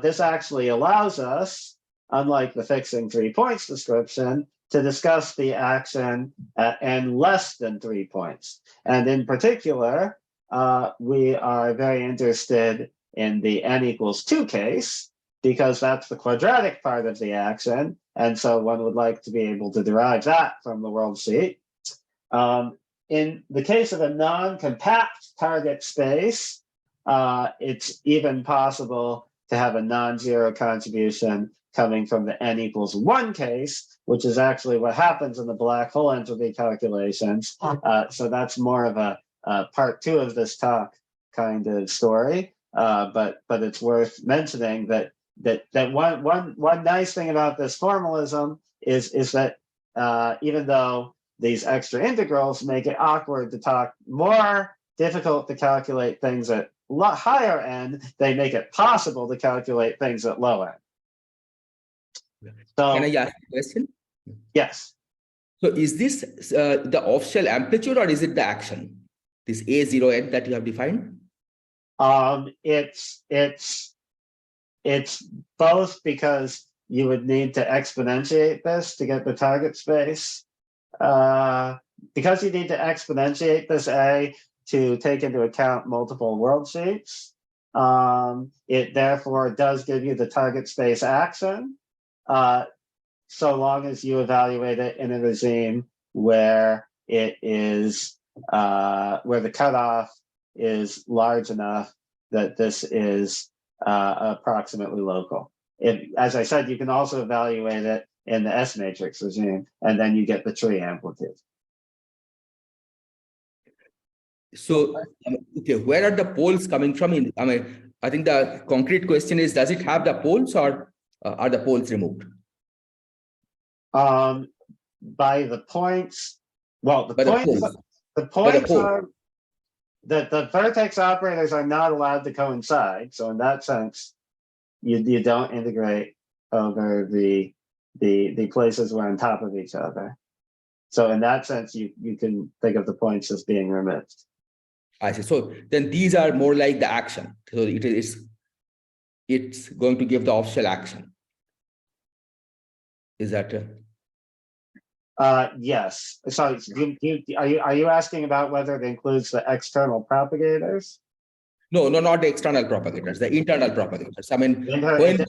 [SPEAKER 2] this actually allows us, unlike the fixing 3 points description, to discuss the action at n less than 3 points. And in particular, we are very interested in the n equals 2 case, because that's the quadratic part of the action. And so one would like to be able to derive that from the worldsheet. In the case of a non-compact target space, it's even possible to have a non-zero contribution coming from the n equals 1 case, which is actually what happens in the black hole entropy calculations. So that's more of a part 2 of this talk kind of story. But it's worth mentioning that one nice thing about this formalism is that even though these extra integrals make it awkward to talk, more difficult to calculate things at higher n, they make it possible to calculate things at low n. So,
[SPEAKER 4] can I ask a question?
[SPEAKER 2] Yes.
[SPEAKER 4] So is this the off-shell amplitude or is it the action? This A0n that you have defined?
[SPEAKER 2] It's both, because you would need to exponentiate this to get the target space. Because you need to exponentiate this A to take into account multiple worldsheets, it therefore does give you the target space action, so long as you evaluate it in a regime where it is where the cutoff is large enough that this is approximately local. As I said, you can also evaluate it in the S matrix regime, and then you get the tree amplitude.
[SPEAKER 4] So, okay, where are the poles coming from? I think the concrete question is, does it have the poles or are the poles removed?
[SPEAKER 2] By the points, well, the points are that the vertex operators are not allowed to coincide. So in that sense, you don't integrate over the places where on top of each other. So in that sense, you can think of the points as being removed.
[SPEAKER 4] I see. So then these are more like the action. So it's going to give the off-shell action. Is that?
[SPEAKER 2] Yes. Sorry. Are you asking about whether it includes the external propagators?
[SPEAKER 4] No, not the external propagators, the internal propagators. I mean, when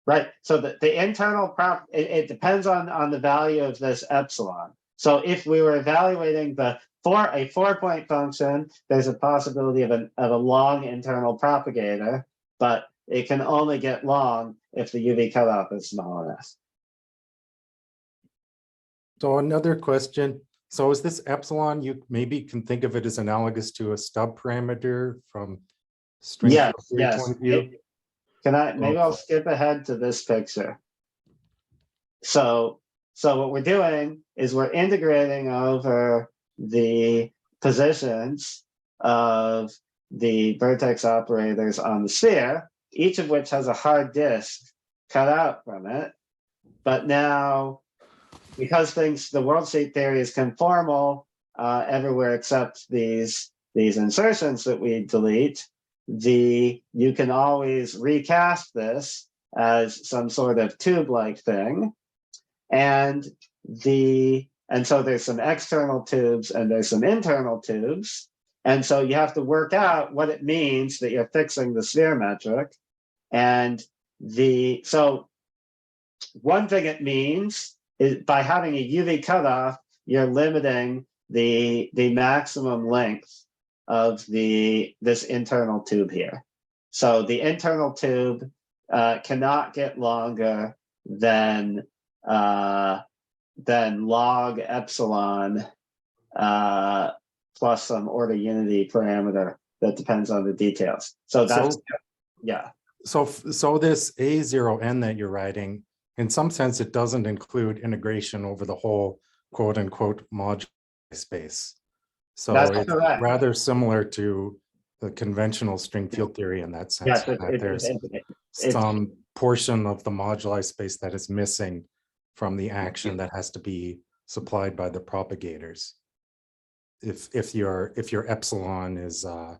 [SPEAKER 2] right. So the internal it depends on the value of this epsilon. So if we were evaluating a 4-point function, there's a possibility of a long internal propagator, but it can only get long if the UV cutoff is small enough.
[SPEAKER 3] So another question. So is this epsilon, you maybe can think of it as analogous to a stub parameter from string
[SPEAKER 2] Yes,
[SPEAKER 3] theory
[SPEAKER 2] yes.
[SPEAKER 3] point of view?
[SPEAKER 2] Maybe I'll skip ahead to this picture. So what we're doing is we're integrating over the positions of the vertex operators on the sphere, each of which has a hard disk cut out from it. But now, because the worldsheet theory is conformal everywhere except these insertions that we delete, you can always recast this as some sort of tube-like thing. And so there's some external tubes and there's some internal tubes. And so you have to work out what it means that you're fixing the sphere metric. And so one thing it means is by having a UV cutoff, you're limiting the maximum length of this internal tube here. So the internal tube cannot get longer than log epsilon plus some order unity parameter that depends on the details. So that's yeah.
[SPEAKER 3] So this A0n that you're writing, in some sense, it doesn't include integration over the whole quote unquote moduli space. So
[SPEAKER 2] That's
[SPEAKER 3] it's
[SPEAKER 2] correct.
[SPEAKER 3] rather similar to the conventional string field theory in that sense.
[SPEAKER 2] Yes,
[SPEAKER 3] that there's some portion of the moduli space that is missing from the action that has to be supplied by the propagators. If your epsilon is I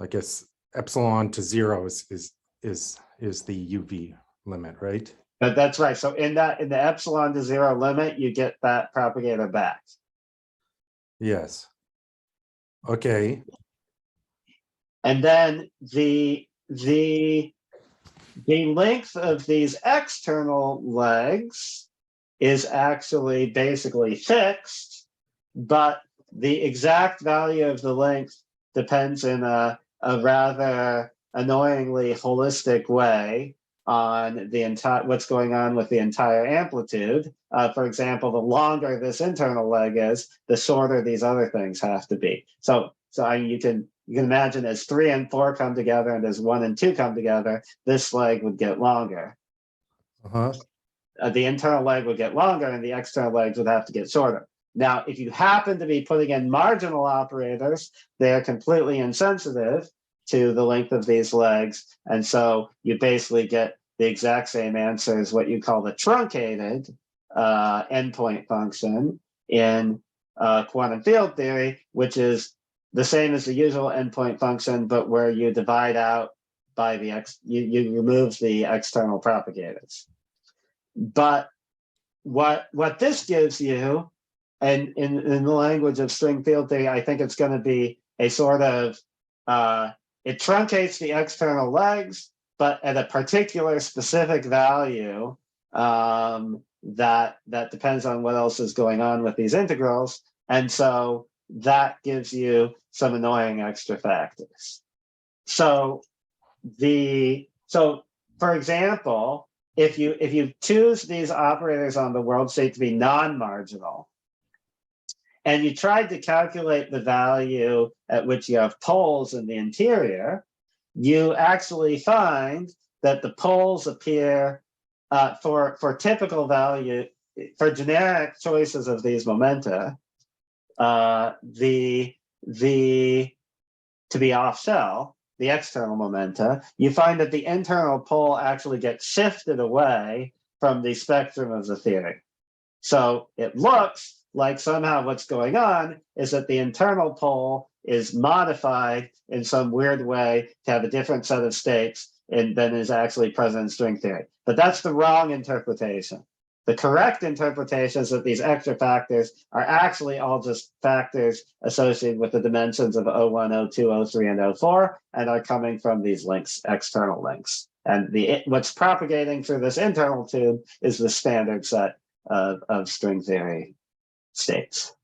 [SPEAKER 3] guess epsilon to 0 is the UV limit, right?
[SPEAKER 2] But that's right. So in the epsilon to 0 limit, you get that propagator back.
[SPEAKER 3] Yes. Okay.
[SPEAKER 2] And then the length of these external legs is actually basically fixed, but the exact value of the length depends in a rather annoyingly holistic way on the entire what's going on with the entire amplitude. For example, the longer this internal leg is, the shorter these other things have to be. So you can imagine as 3 and 4 come together and as 1 and 2 come together, this leg would get longer. The internal leg would get longer and the external legs would have to get shorter. Now, if you happen to be putting in marginal operators, they are completely insensitive to the length of these legs. And so you basically get the exact same answer as what you call the truncated endpoint function in quantum field theory, which is the same as the usual endpoint function, but where you divide out by you remove the external propagators. But what this gives you, and in the language of string field theory, I think it's going to be a sort of it truncates the external legs, but at a particular specific value that depends on what else is going on with these integrals. And so that gives you some annoying extra factors. So for example, if you choose these operators on the worldsheet to be non-marginal, and you tried to calculate the value at which you have poles in the interior, you actually find that the poles appear for typical value, for generic choices of these momenta, to be off shell, the external momenta, you find that the internal pole actually gets shifted away from the spectrum of the theory. So it looks like somehow what's going on is that the internal pole is modified in some weird way to have a different set of states than is actually present in string theory. But that's the wrong interpretation. the correct interpretation is that these extra factors are actually all just factors associated with the dimensions of O1, O2, O3, and O4, and are coming from these links, external links. And what's propagating through this internal tube is the standard set of string theory states.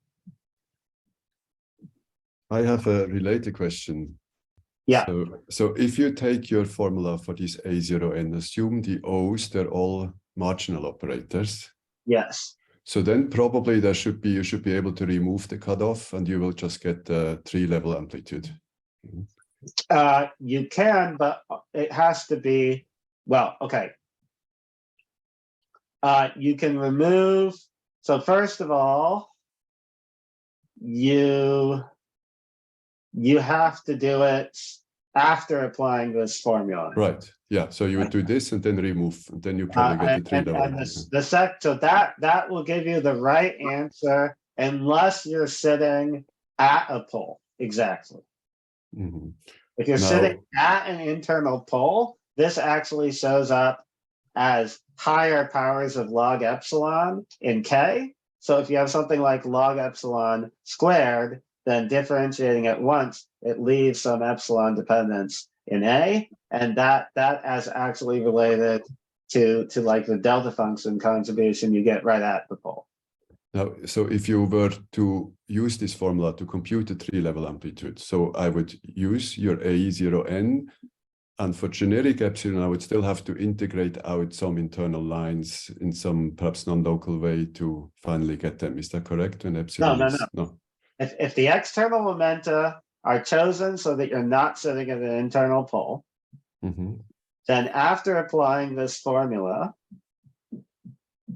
[SPEAKER 5] I have a related question.
[SPEAKER 2] Yeah.
[SPEAKER 5] So if you take your formula for this A0 and assume the O's, they're all marginal operators.
[SPEAKER 2] Yes.
[SPEAKER 5] So then probably you should be able to remove the cutoff and you will just get the 3-level amplitude.
[SPEAKER 2] You can, but it has to be, well, okay. You can remove, so first of all, you have to do it after applying this formula.
[SPEAKER 5] Right. Yeah. So you would do this and then remove, and then you probably get the 3-level.
[SPEAKER 2] So that will give you the right answer unless you're sitting at a pole. Exactly.
[SPEAKER 5] Mm-hmm.
[SPEAKER 2] If you're sitting at an internal pole, this actually shows up as higher powers of log epsilon in K. So if you have something like log epsilon squared, then differentiating it once, it leaves some epsilon dependence in A, and that is actually related to like the delta function contribution you get right at the pole.
[SPEAKER 5] Now, so if you were to use this formula to compute the 3-level amplitude, so I would use your A0n, and for generic epsilon, I would still have to integrate out some internal lines in some perhaps non-local way to finally get them. Is that correct? When epsilon
[SPEAKER 2] No. If the external momenta are chosen so that you're not sitting at an internal pole, then after applying this formula,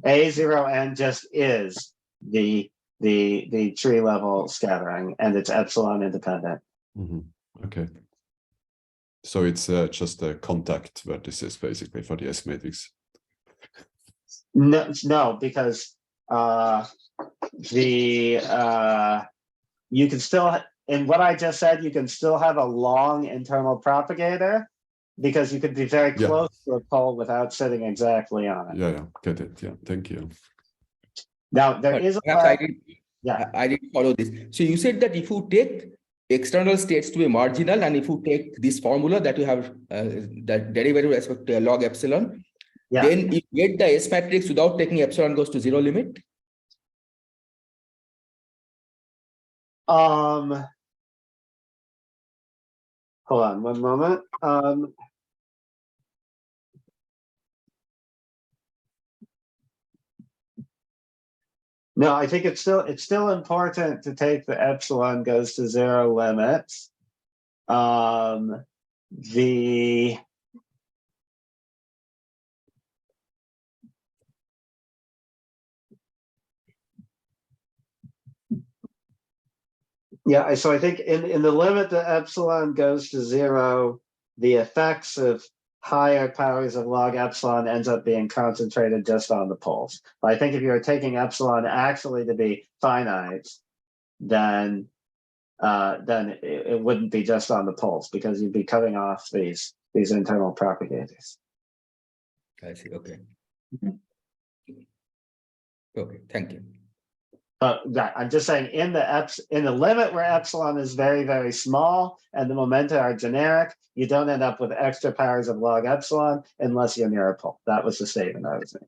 [SPEAKER 2] A0n just is the tree level scattering, and it's epsilon independent.
[SPEAKER 5] Okay. So it's just a contact vertices basically for the S matrix.
[SPEAKER 2] No, because you can still, in what I just said, you can still have a long internal propagator because you could be very close to a pole without sitting exactly on it.
[SPEAKER 5] Yeah, get it. Yeah, thank you.
[SPEAKER 2] Now there is a
[SPEAKER 4] I didn't follow this. So you said that if you take external states to be marginal, and if you take this formula that you have that derivative with respect to log epsilon, then you get the S matrix without taking epsilon goes to 0 limit.
[SPEAKER 2] Hold on one moment. No, I think it's still important to take the epsilon goes to 0 limits. Yeah, so I think in the limit that epsilon goes to 0, the effects of higher powers of log epsilon ends up being concentrated just on the poles. But I think if you're taking epsilon actually to be finite, then it wouldn't be just on the poles because you'd be cutting off these internal propagators.
[SPEAKER 4] I see. Okay. Okay. Thank you.
[SPEAKER 2] I'm just saying in the limit where epsilon is very, very small and the momenta are generic, you don't end up with extra powers of log epsilon unless you're near a pole. That was the statement I was making.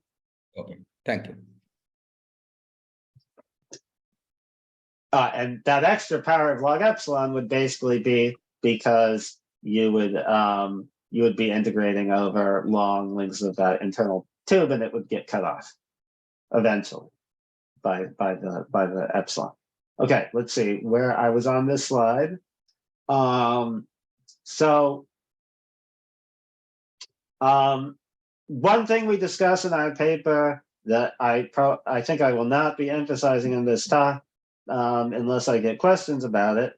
[SPEAKER 4] Okay, thank you.
[SPEAKER 2] And that extra power of log epsilon would basically be because you would be integrating over long lengths of that internal tube, and it would get cut off eventually by the epsilon. Okay, let's see where I was on this slide. One thing we discuss in our paper that I think I will not be emphasizing in this talk unless I get questions about it.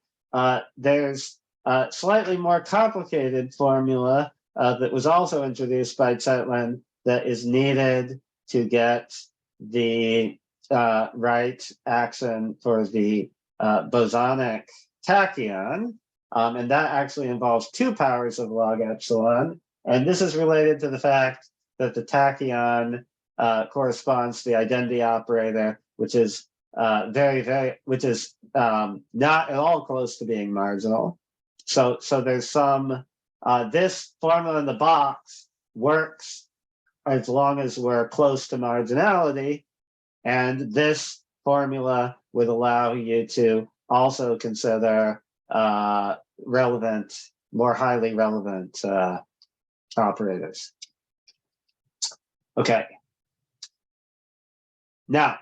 [SPEAKER 2] There's a slightly more complicated formula that was also introduced by Zetland that is needed to get the right action for the bosonic tachyon. And that actually involves 2 powers of log epsilon. And this is related to the fact that the tachyon corresponds to the identity operator, which is which is not at all close to being marginal. So there's some, this formula in the box works as long as we're close to marginality. And this formula would allow you to also consider relevant, more highly relevant operators. Okay. Now,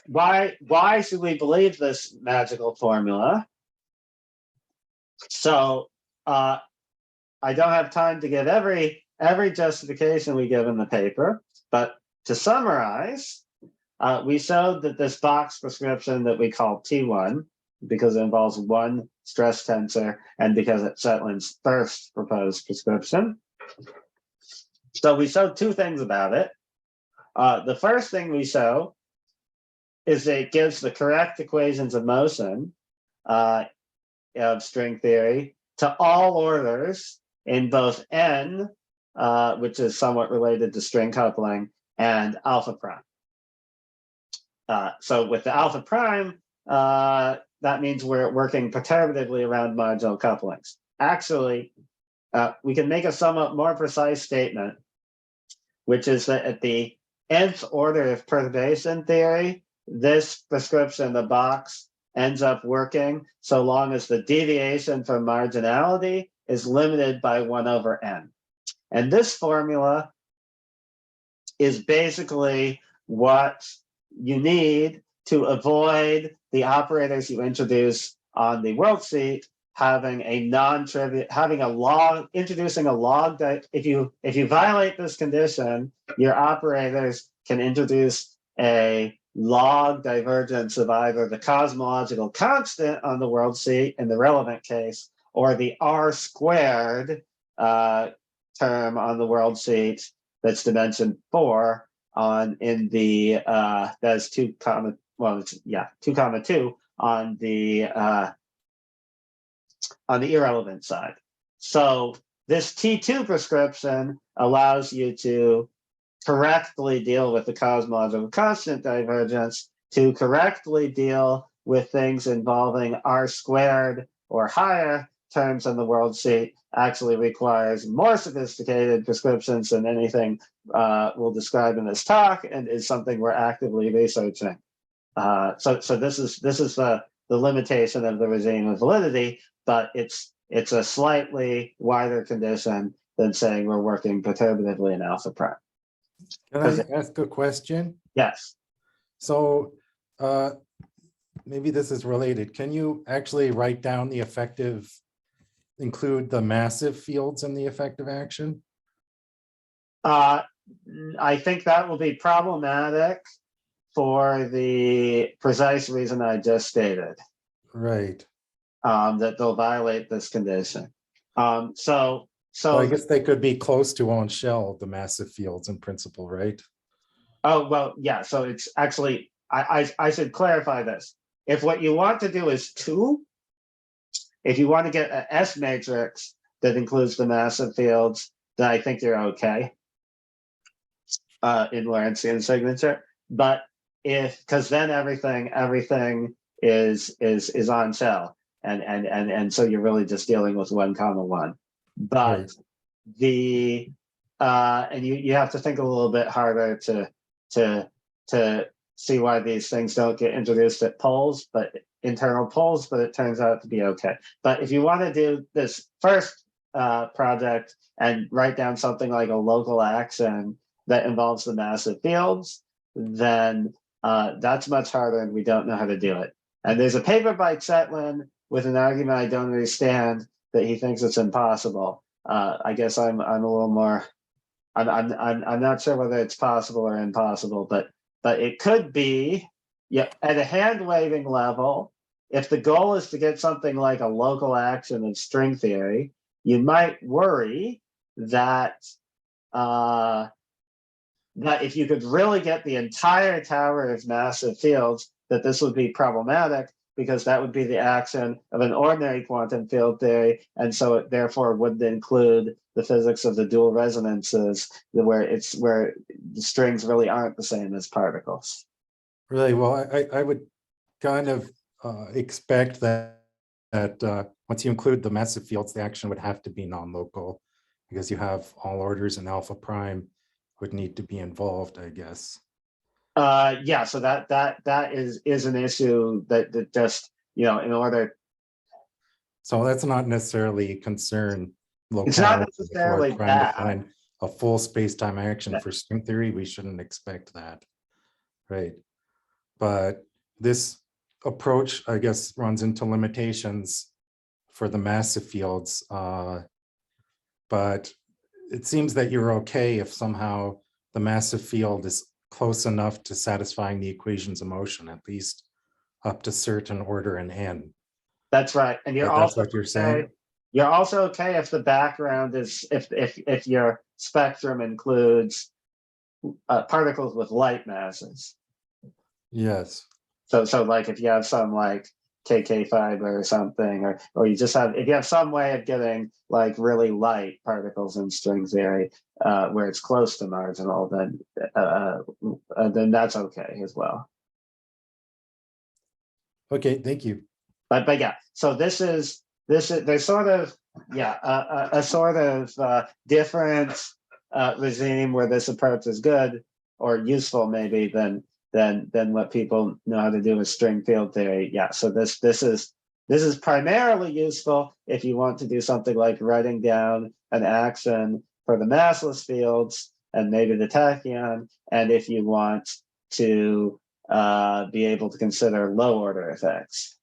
[SPEAKER 2] why should we believe this magical formula? So I don't have time to give every justification we give in the paper, but to summarize, we showed that this box prescription that we call T1, because it involves one stress tensor and because it's Zetlin's first proposed prescription. So we showed two things about it. The first thing we show is that it gives the correct equations of motion of string theory to all orders in both n, which is somewhat related to string coupling, and alpha prime. So with the alpha prime, that means we're working perturbatively around marginal couplings. Actually, we can make a somewhat more precise statement, which is that at the nth order of perturbation theory, this prescription, the box, ends up working so long as the deviation from marginality is limited by 1 over n. And this formula is basically what you need to avoid the operators you introduce on the worldsheet having a non-trivial, introducing a log that if you violate this condition, your operators can introduce a log divergence of either the cosmological constant on the worldsheet in the relevant case, or the R squared term on the worldsheet that's dimension 4 in the that's 2 comma 2 on the irrelevant side. So this T2 prescription allows you to correctly deal with the cosmological constant divergence, to correctly deal with things involving R squared or higher terms on the worldsheet. Actually requires more sophisticated prescriptions than anything we'll describe in this talk, and is something we're actively researching. So this is the limitation of the regime of validity, but it's a slightly wider condition than saying we're working perturbatively in alpha prime.
[SPEAKER 3] Can I ask a question?
[SPEAKER 2] Yes.
[SPEAKER 3] So maybe this is related. Can you actually write down the effective, include the massive fields in the effective action?
[SPEAKER 2] I think that will be problematic for the precise reason I just stated.
[SPEAKER 3] Right.
[SPEAKER 2] That they'll violate this condition. So
[SPEAKER 3] I guess they could be close to on shell, the massive fields in principle, right?
[SPEAKER 2] Oh, well, yeah. So it's actually, I should clarify this. If what you want to do is 2, if you want to get an S matrix that includes the massive fields, then I think you're okay in Lorentzian signature. But because then everything is on shell, and so you're really just dealing with 1, 1. But
[SPEAKER 3] Right.
[SPEAKER 2] and you have to think a little bit harder to see why these things don't get introduced at poles, but internal poles, but it turns out to be okay. But if you want to do this first project and write down something like a local action that involves the massive fields, then that's much harder, and we don't know how to do it. And there's a paper by Zetlin with an argument I don't understand that he thinks it's impossible. I guess I'm a little more. I'm not sure whether it's possible or impossible, but it could be. Yeah, at a hand waving level, if the goal is to get something like a local action of string theory, you might worry that that if you could really get the entire tower of massive fields, that this would be problematic, because that would be the action of an ordinary quantum field theory, and so it therefore would include the physics of the dual resonances, where the strings really aren't the same as particles.
[SPEAKER 3] Really, well, I would kind of expect that once you include the massive fields, the action would have to be non-local, because you have all orders and alpha prime would need to be involved, I guess.
[SPEAKER 2] Yeah, so that is an issue that just, in order.
[SPEAKER 3] So that's not necessarily a concern.
[SPEAKER 2] It's not
[SPEAKER 3] Locality, if we're
[SPEAKER 2] necessarily
[SPEAKER 3] trying to
[SPEAKER 2] bad.
[SPEAKER 3] find a full space-time action for string theory, we shouldn't expect that, right? But this approach, I guess, runs into limitations for the massive fields. But it seems that you're okay if somehow the massive field is close enough to satisfying the equations of motion, at least up to certain order in N.
[SPEAKER 2] That's right. And you're
[SPEAKER 3] That's
[SPEAKER 2] also
[SPEAKER 3] what you're saying?
[SPEAKER 2] You're also okay if the background is, if your spectrum includes particles with light masses.
[SPEAKER 3] Yes.
[SPEAKER 2] So like if you have some like KK fiber or something, or you just have, if you have some way of getting like really light particles in string theory where it's close to marginal, then that's okay as well.
[SPEAKER 3] Okay, thank you.
[SPEAKER 2] But yeah, so there's sort of, a sort of different regime where this approach is good or useful maybe than what people know how to do with string field theory. Yeah, so this is primarily useful if you want to do something like writing down an action for the massless fields and maybe the tachyon, and if you want to be able to consider low order effects.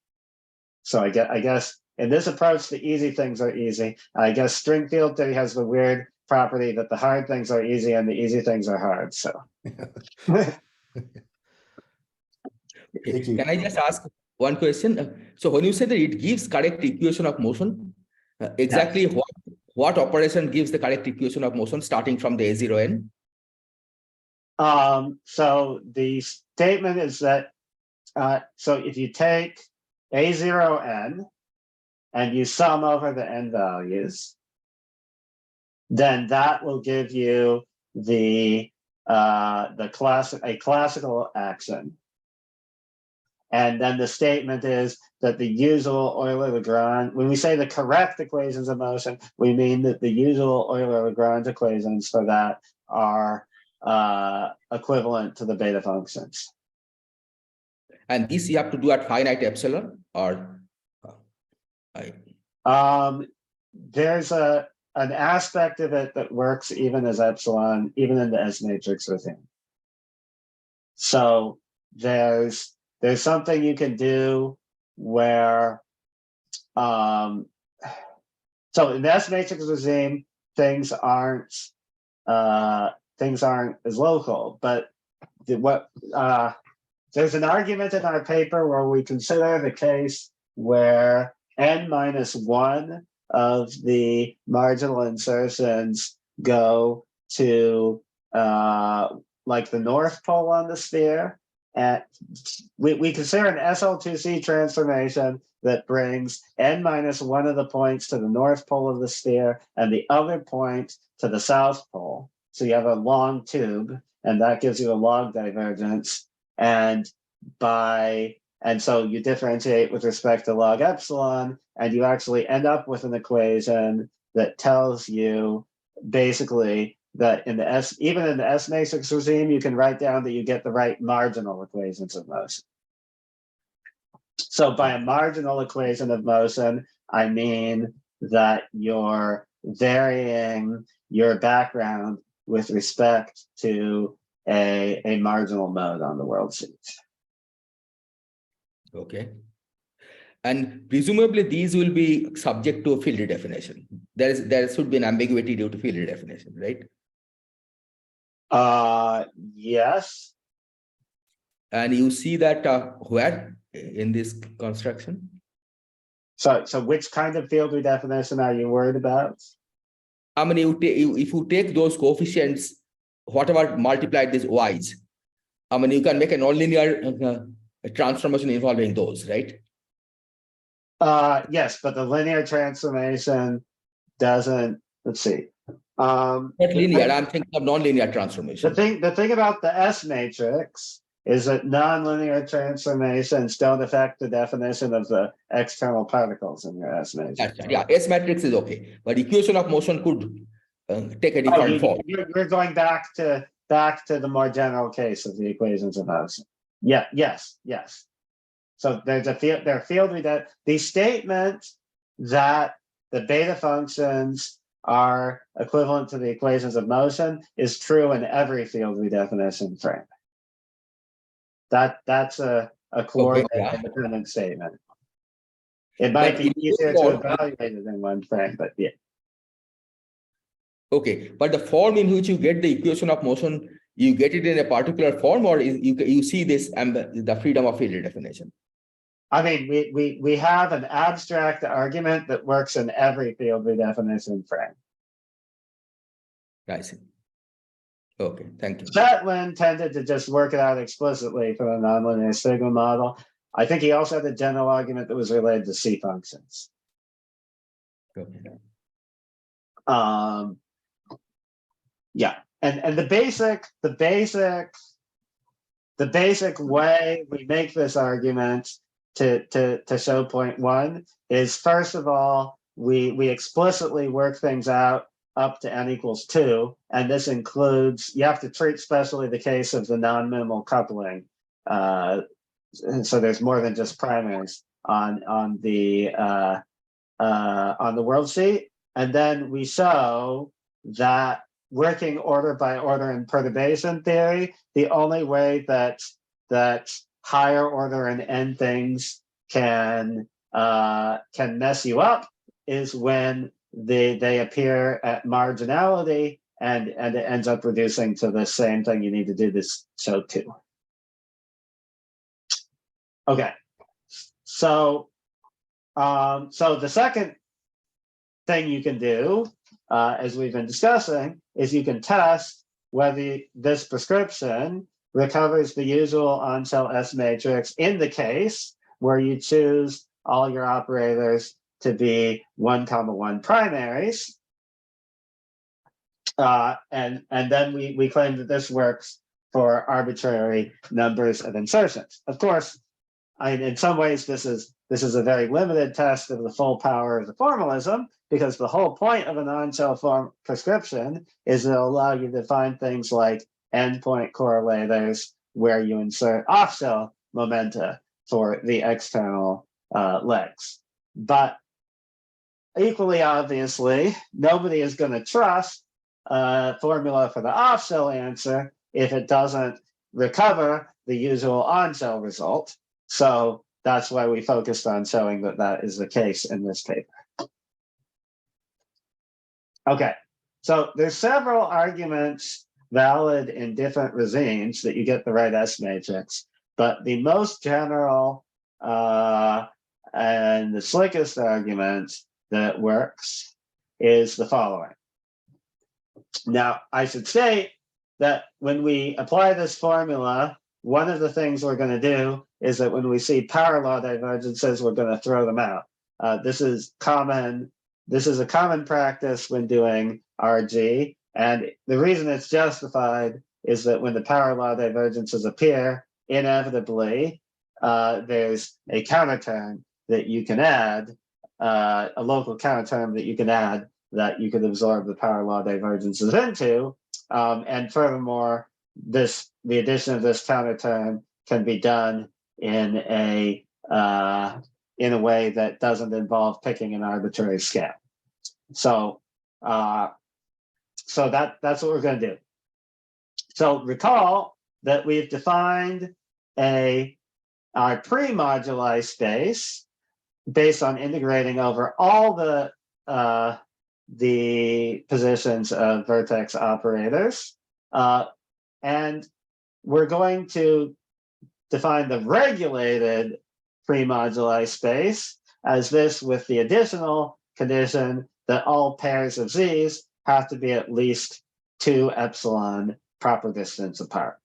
[SPEAKER 2] So I guess in this approach, the easy things are easy. I guess string field theory has the weird property that the hard things are easy and the easy things are hard. So.
[SPEAKER 4] Can I just ask one question? So when you say that it gives correct equation of motion, exactly what operation gives the correct equation of motion starting from the A0n?
[SPEAKER 2] So the statement is that, so if you take A0n and you sum over the n values, then that will give you a classical action. And then the statement is that the usual Euler-Lagrange, when we say the correct equations of motion, we mean that the usual Euler-Lagrange equations for that are equivalent to the beta functions.
[SPEAKER 4] And this you have to do at finite epsilon, or?
[SPEAKER 2] There's an aspect of it that works even as epsilon, even in the S matrix within. So there's something you can do where, so in the S matrix regime, things aren't as local, but there's an argument in our paper where we consider the case where n-1 of the marginal insertions go to like the north pole on the sphere. And we consider an SL2C transformation that brings n-1 of the points to the north pole of the sphere and the other point to the south pole. So you have a long tube, and that gives you a log divergence. And so you differentiate with respect to log epsilon, and you actually end up with an equation that tells you basically that even in the S matrix regime, you can write down that you get the right marginal equations of motion. So by a marginal equation of motion, I mean that you're varying your background with respect to a marginal mode on the worldsheet.
[SPEAKER 4] Okay. And presumably these will be subject to a field redefinition. There should be an ambiguity due to field redefinition, right?
[SPEAKER 2] Yes.
[SPEAKER 4] And you see that where in this construction?
[SPEAKER 2] So which kind of field redefinition are you worried about?
[SPEAKER 4] I mean, if you take those coefficients, whatever multiplied these y's, I mean, you can make a nonlinear transformation involving those, right?
[SPEAKER 2] Yes, but the linear transformation doesn't, let's see.
[SPEAKER 4] Not linear, I'm thinking of non-linear transformation.
[SPEAKER 2] The thing about the S matrix is that nonlinear transformations don't affect the definition of the external particles in your S matrix.
[SPEAKER 4] That's right. Yeah, S matrix is okay, but equation of motion could take a
[SPEAKER 2] Oh,
[SPEAKER 4] different form.
[SPEAKER 2] you're going back to the more general case of the equations of motion. Yeah, yes. So there's a field, there are field the statement that the beta functions are equivalent to the equations of motion is true in every field redefinition frame. That's a coordinate independent statement. It might be easier to evaluate it in one frame, but yeah.
[SPEAKER 4] Okay, but the form in which you get the equation of motion, you get it in a particular form, or you see this and the freedom of field redefinition?
[SPEAKER 2] I mean, we have an abstract argument that works in every field redefinition frame.
[SPEAKER 4] I see. Okay, thank you.
[SPEAKER 2] Chetland tended to just work it out explicitly for the nonlinear sigma model. I think he also had a general argument that was related to C functions.
[SPEAKER 4] Okay.
[SPEAKER 2] Yeah, and the basic way we make this argument to show point one is, first of all, we explicitly work things out up to n equals 2, and this includes, you have to treat specially the case of the non-minimal coupling. So there's more than just primaries on the worldsheet, and then we show that working order by order in perturbation theory, the only way that higher order and n things can mess you up is when they appear at marginality, and it ends up reducing to the same thing you need to do this show too. Okay, so the second thing you can do, as we've been discussing, is you can test whether this prescription recovers the usual on-cell S matrix in the case where you choose all your operators to be 1,1 primaries. And then we claim that this works for arbitrary numbers of insertions. Of course, in some ways, this is a very limited test of the full power of the formalism, because the whole point of a non-cell form prescription is to allow you to find things like endpoint correlators where you insert off-cell momenta for the external legs. But equally obviously, nobody is going to trust a formula for the off-cell answer if it doesn't recover the usual on-cell result. So that's why we focused on showing that that is the case in this paper. Okay, so there's several arguments valid in different regimes that you get the right S matrix, but the most general and the slickest argument that works is the following. Now, I should state that when we apply this formula, one of the things we're going to do is that when we see power law divergences, we're going to throw them out. This is a common practice when doing RG, and the reason it's justified is that when the power law divergences appear, inevitably there's a counterterm that you can add, a local counterterm that you can add that you could absorb the power law divergences into, and furthermore, the addition of this counterterm can be done in a way that doesn't involve picking an arbitrary scale. So that's what we're going to do. So recall that we've defined our pre-moduli space based on integrating over all the positions of vertex operators. And we're going to define the regulated pre-moduli space as this with the additional condition that all pairs of z's have to be at least 2 epsilon proper distance apart.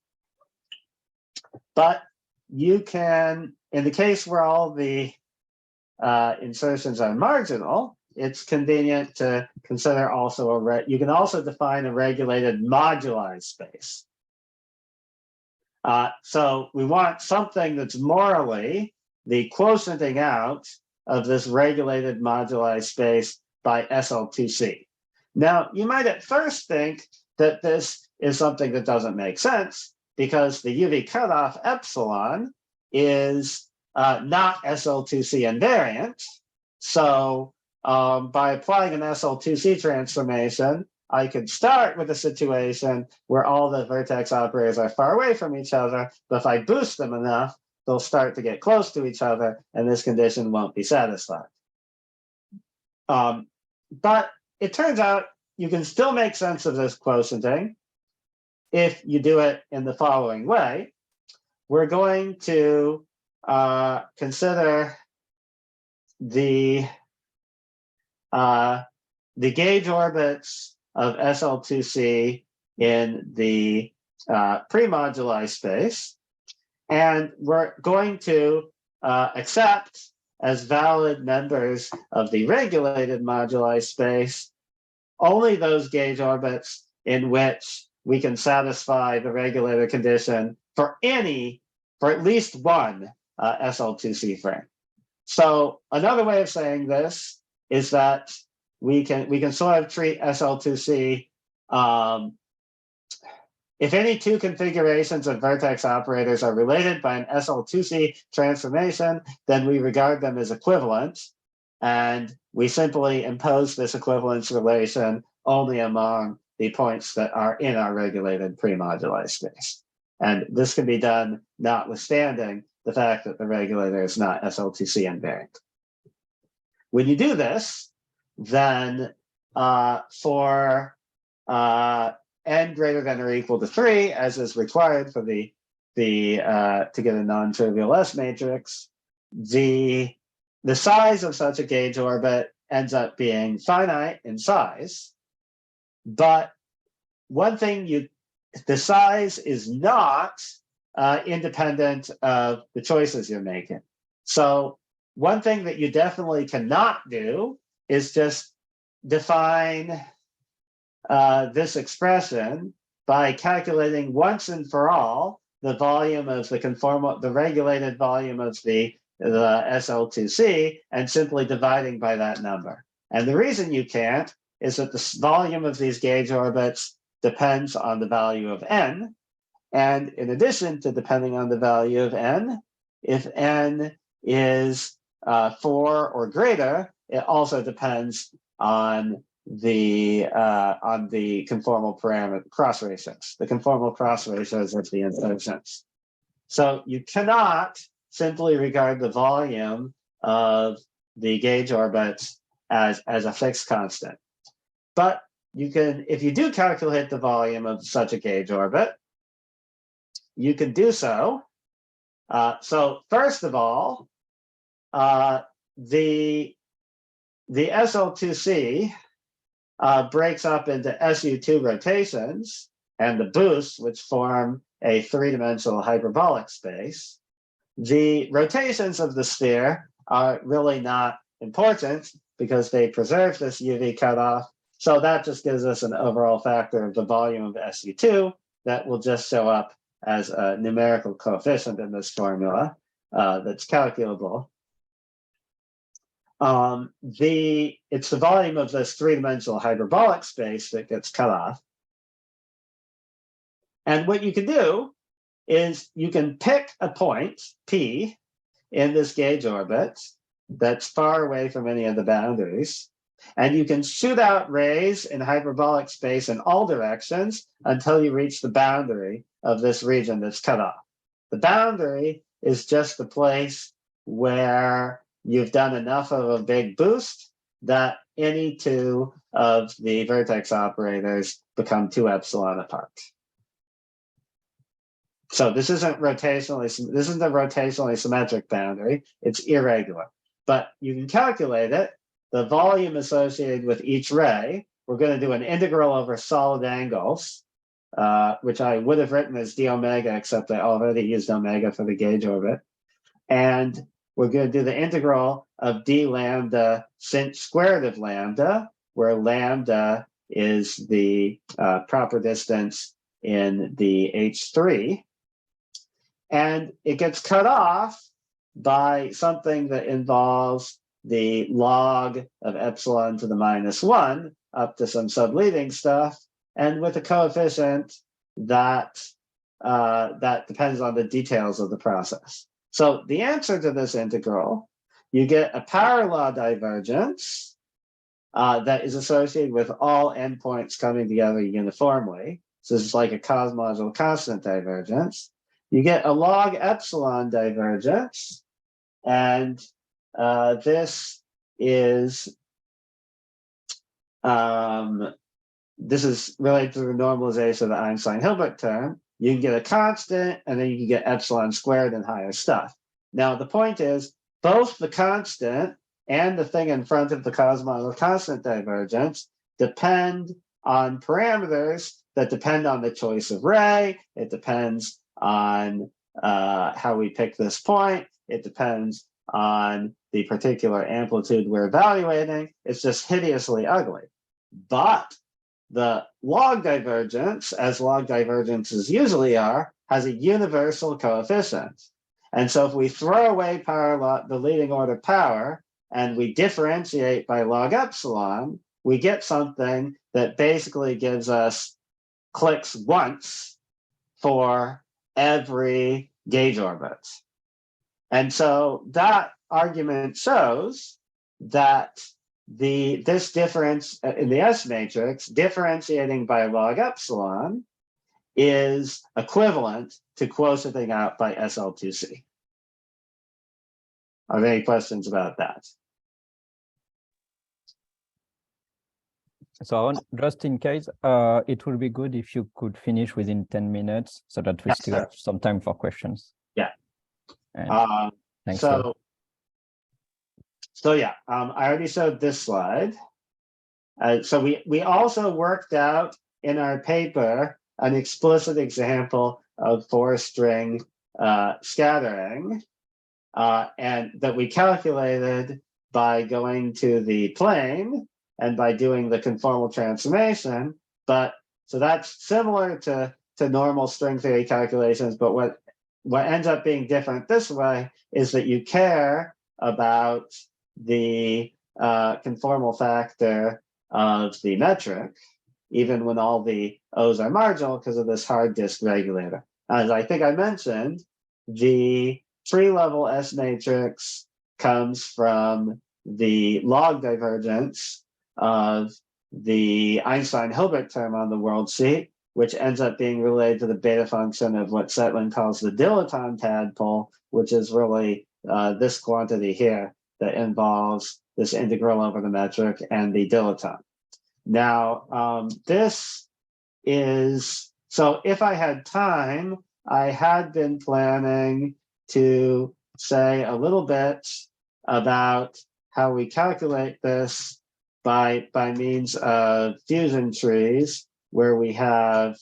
[SPEAKER 2] But you can, in the case where all the insertions are marginal, it's convenient to consider also you can also define a regulated moduli space. So we want something that's morally the quotienting out of this regulated moduli space by SL2C. Now, you might at first think that this is something that doesn't make sense because the UV cutoff epsilon is not SL2C invariant. So by applying an SL2C transformation, I could start with a situation where all the vertex operators are far away from each other, but if I boost them enough, they'll start to get close to each other, and this condition won't be satisfied. But it turns out you can still make sense of this quotienting if you do it in the following way. We're going to consider the gauge orbits of SL2C in the pre-moduli space, and we're going to accept as valid members of the regulated moduli space only those gauge orbits in which we can satisfy the regulator condition for at least one SL2C frame. So another way of saying this is that we can sort of treat SL2C if any two configurations of vertex operators are related by an SL2C transformation, then we regard them as equivalent, and we simply impose this equivalence relation only among the points that are in our regulated pre-moduli space. And this can be done notwithstanding the fact that the regulator is not SL2C invariant. When you do this, then for n greater than or equal to 3, as is required for to get a non-trivial S matrix, the size of such a gauge orbit ends up being finite in size. But one thing the size is not independent of the choices you're making. So one thing that you definitely cannot do is just define this expression by calculating once and for all the volume of the regulated volume of the SL2C and simply dividing by that number. And the reason you can't is that the volume of these gauge orbits depends on the value of n. And in addition to depending on the value of n, if n is 4 or greater, it also depends on the conformal parameter cross ratios, the conformal cross ratios of the insertions. So you cannot simply regard the volume of the gauge orbits as a fixed constant. But you can, if you do calculate the volume of such a gauge orbit, you can do so. So first of all, the SL2C breaks up into SU2 rotations and the boosts, which form a three-dimensional hyperbolic space. The rotations of the sphere are really not important because they preserve this UV cutoff. So that just gives us an overall factor of the volume of SU2 that will just show up as a numerical coefficient in this formula that's calculable. It's the volume of this three-dimensional hyperbolic space that gets cut off. And what you can do is you can pick a point, P, in this gauge orbit that's far away from any of the boundaries, and you can shoot out rays in hyperbolic space in all directions until you reach the boundary of this region that's cut off. The boundary is just the place where you've done enough of a big boost that any two of the vertex operators become 2 epsilon apart. So this isn't a rotationally symmetric boundary, it's irregular. But you can calculate it, the volume associated with each ray. We're going to do an integral over solid angles, which I would have written as d omega, except I already used omega for the gauge orbit. And we're going to do the integral of d lambda sinh squared of lambda, where lambda is the proper distance in the H3. And it gets cut off by something that involves the log of epsilon to the -1 up to some subleading stuff, and with a coefficient that that depends on the details of the process. So the answer to this integral, you get a power law divergence that is associated with all endpoints coming together uniformly. So this is like a cosmological constant divergence. You get a log epsilon divergence, and this is related to the normalization of the Einstein-Hilbert term. You can get a constant, and then you can get epsilon squared and higher stuff. Now, the point is, both the constant and the thing in front of the cosmological constant divergence depend on parameters that depend on the choice of ray. It depends on how we pick this point. It depends on the particular amplitude we're evaluating. It's just hideously ugly. But the log divergence, as log divergences usually are, has a universal coefficient. And so if we throw away power law, the leading order power, and we differentiate by log epsilon, we get something that basically gives us clicks once for every gauge orbit. And so that argument shows that this difference in the S matrix, differentiating by log epsilon, is equivalent to quotienting out by SL2C. Are there any questions about that?
[SPEAKER 1] So Aaron, just in case, it would be good if you could finish within 10 minutes so that we
[SPEAKER 2] Yes,
[SPEAKER 1] still
[SPEAKER 2] sir.
[SPEAKER 1] have some time for questions.
[SPEAKER 2] Yeah.
[SPEAKER 1] And thanks.
[SPEAKER 2] So yeah, I already showed this slide. So we also worked out in our paper an explicit example of 4-string scattering, and that we calculated by going to the plane and by doing the conformal transformation. But so that's similar to normal string theory calculations, but what ends up being different this way is that you care about the conformal factor of the metric, even when all the O's are marginal because of this hard disk regulator. As I think I mentioned, the tree-level S matrix comes from the log divergence of the Einstein-Hilbert term on the worldsheet, which ends up being related to the beta function of what Setlin calls the dilaton tadpole, which is really this quantity here that involves this integral over the metric and the dilaton. Now, this is, so if I had time, I had been planning to say a little bit about how we calculate this by means of fusion trees, where we have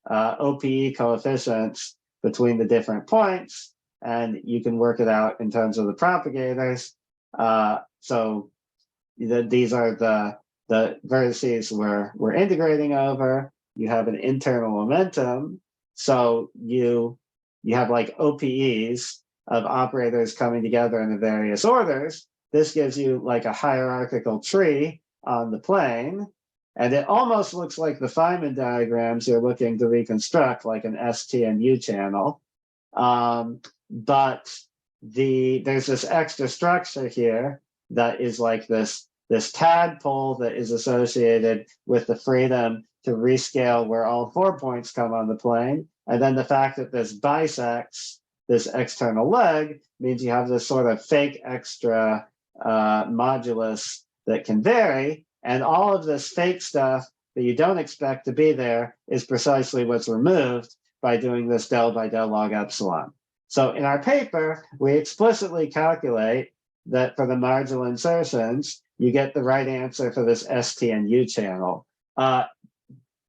[SPEAKER 2] OPE coefficients between the different points, and you can work it out in terms of the propagators. So these are the vertices we're integrating over. You have an internal momentum. So you have like OPEs of operators coming together in the various orders. This gives you like a hierarchical tree on the plane. And it almost looks like the Feynman diagrams you're looking to reconstruct, like an ST and U channel. But there's this extra structure here that is like this tadpole that is associated with the freedom to rescale where all 4 points come on the plane. And then the fact that this bisects this external leg means you have this sort of fake extra modulus that can vary. And all of this fake stuff that you don't expect to be there is precisely what's removed by doing this del by del log epsilon. So in our paper, we explicitly calculate that for the marginal insertions, you get the right answer for this ST and U channel.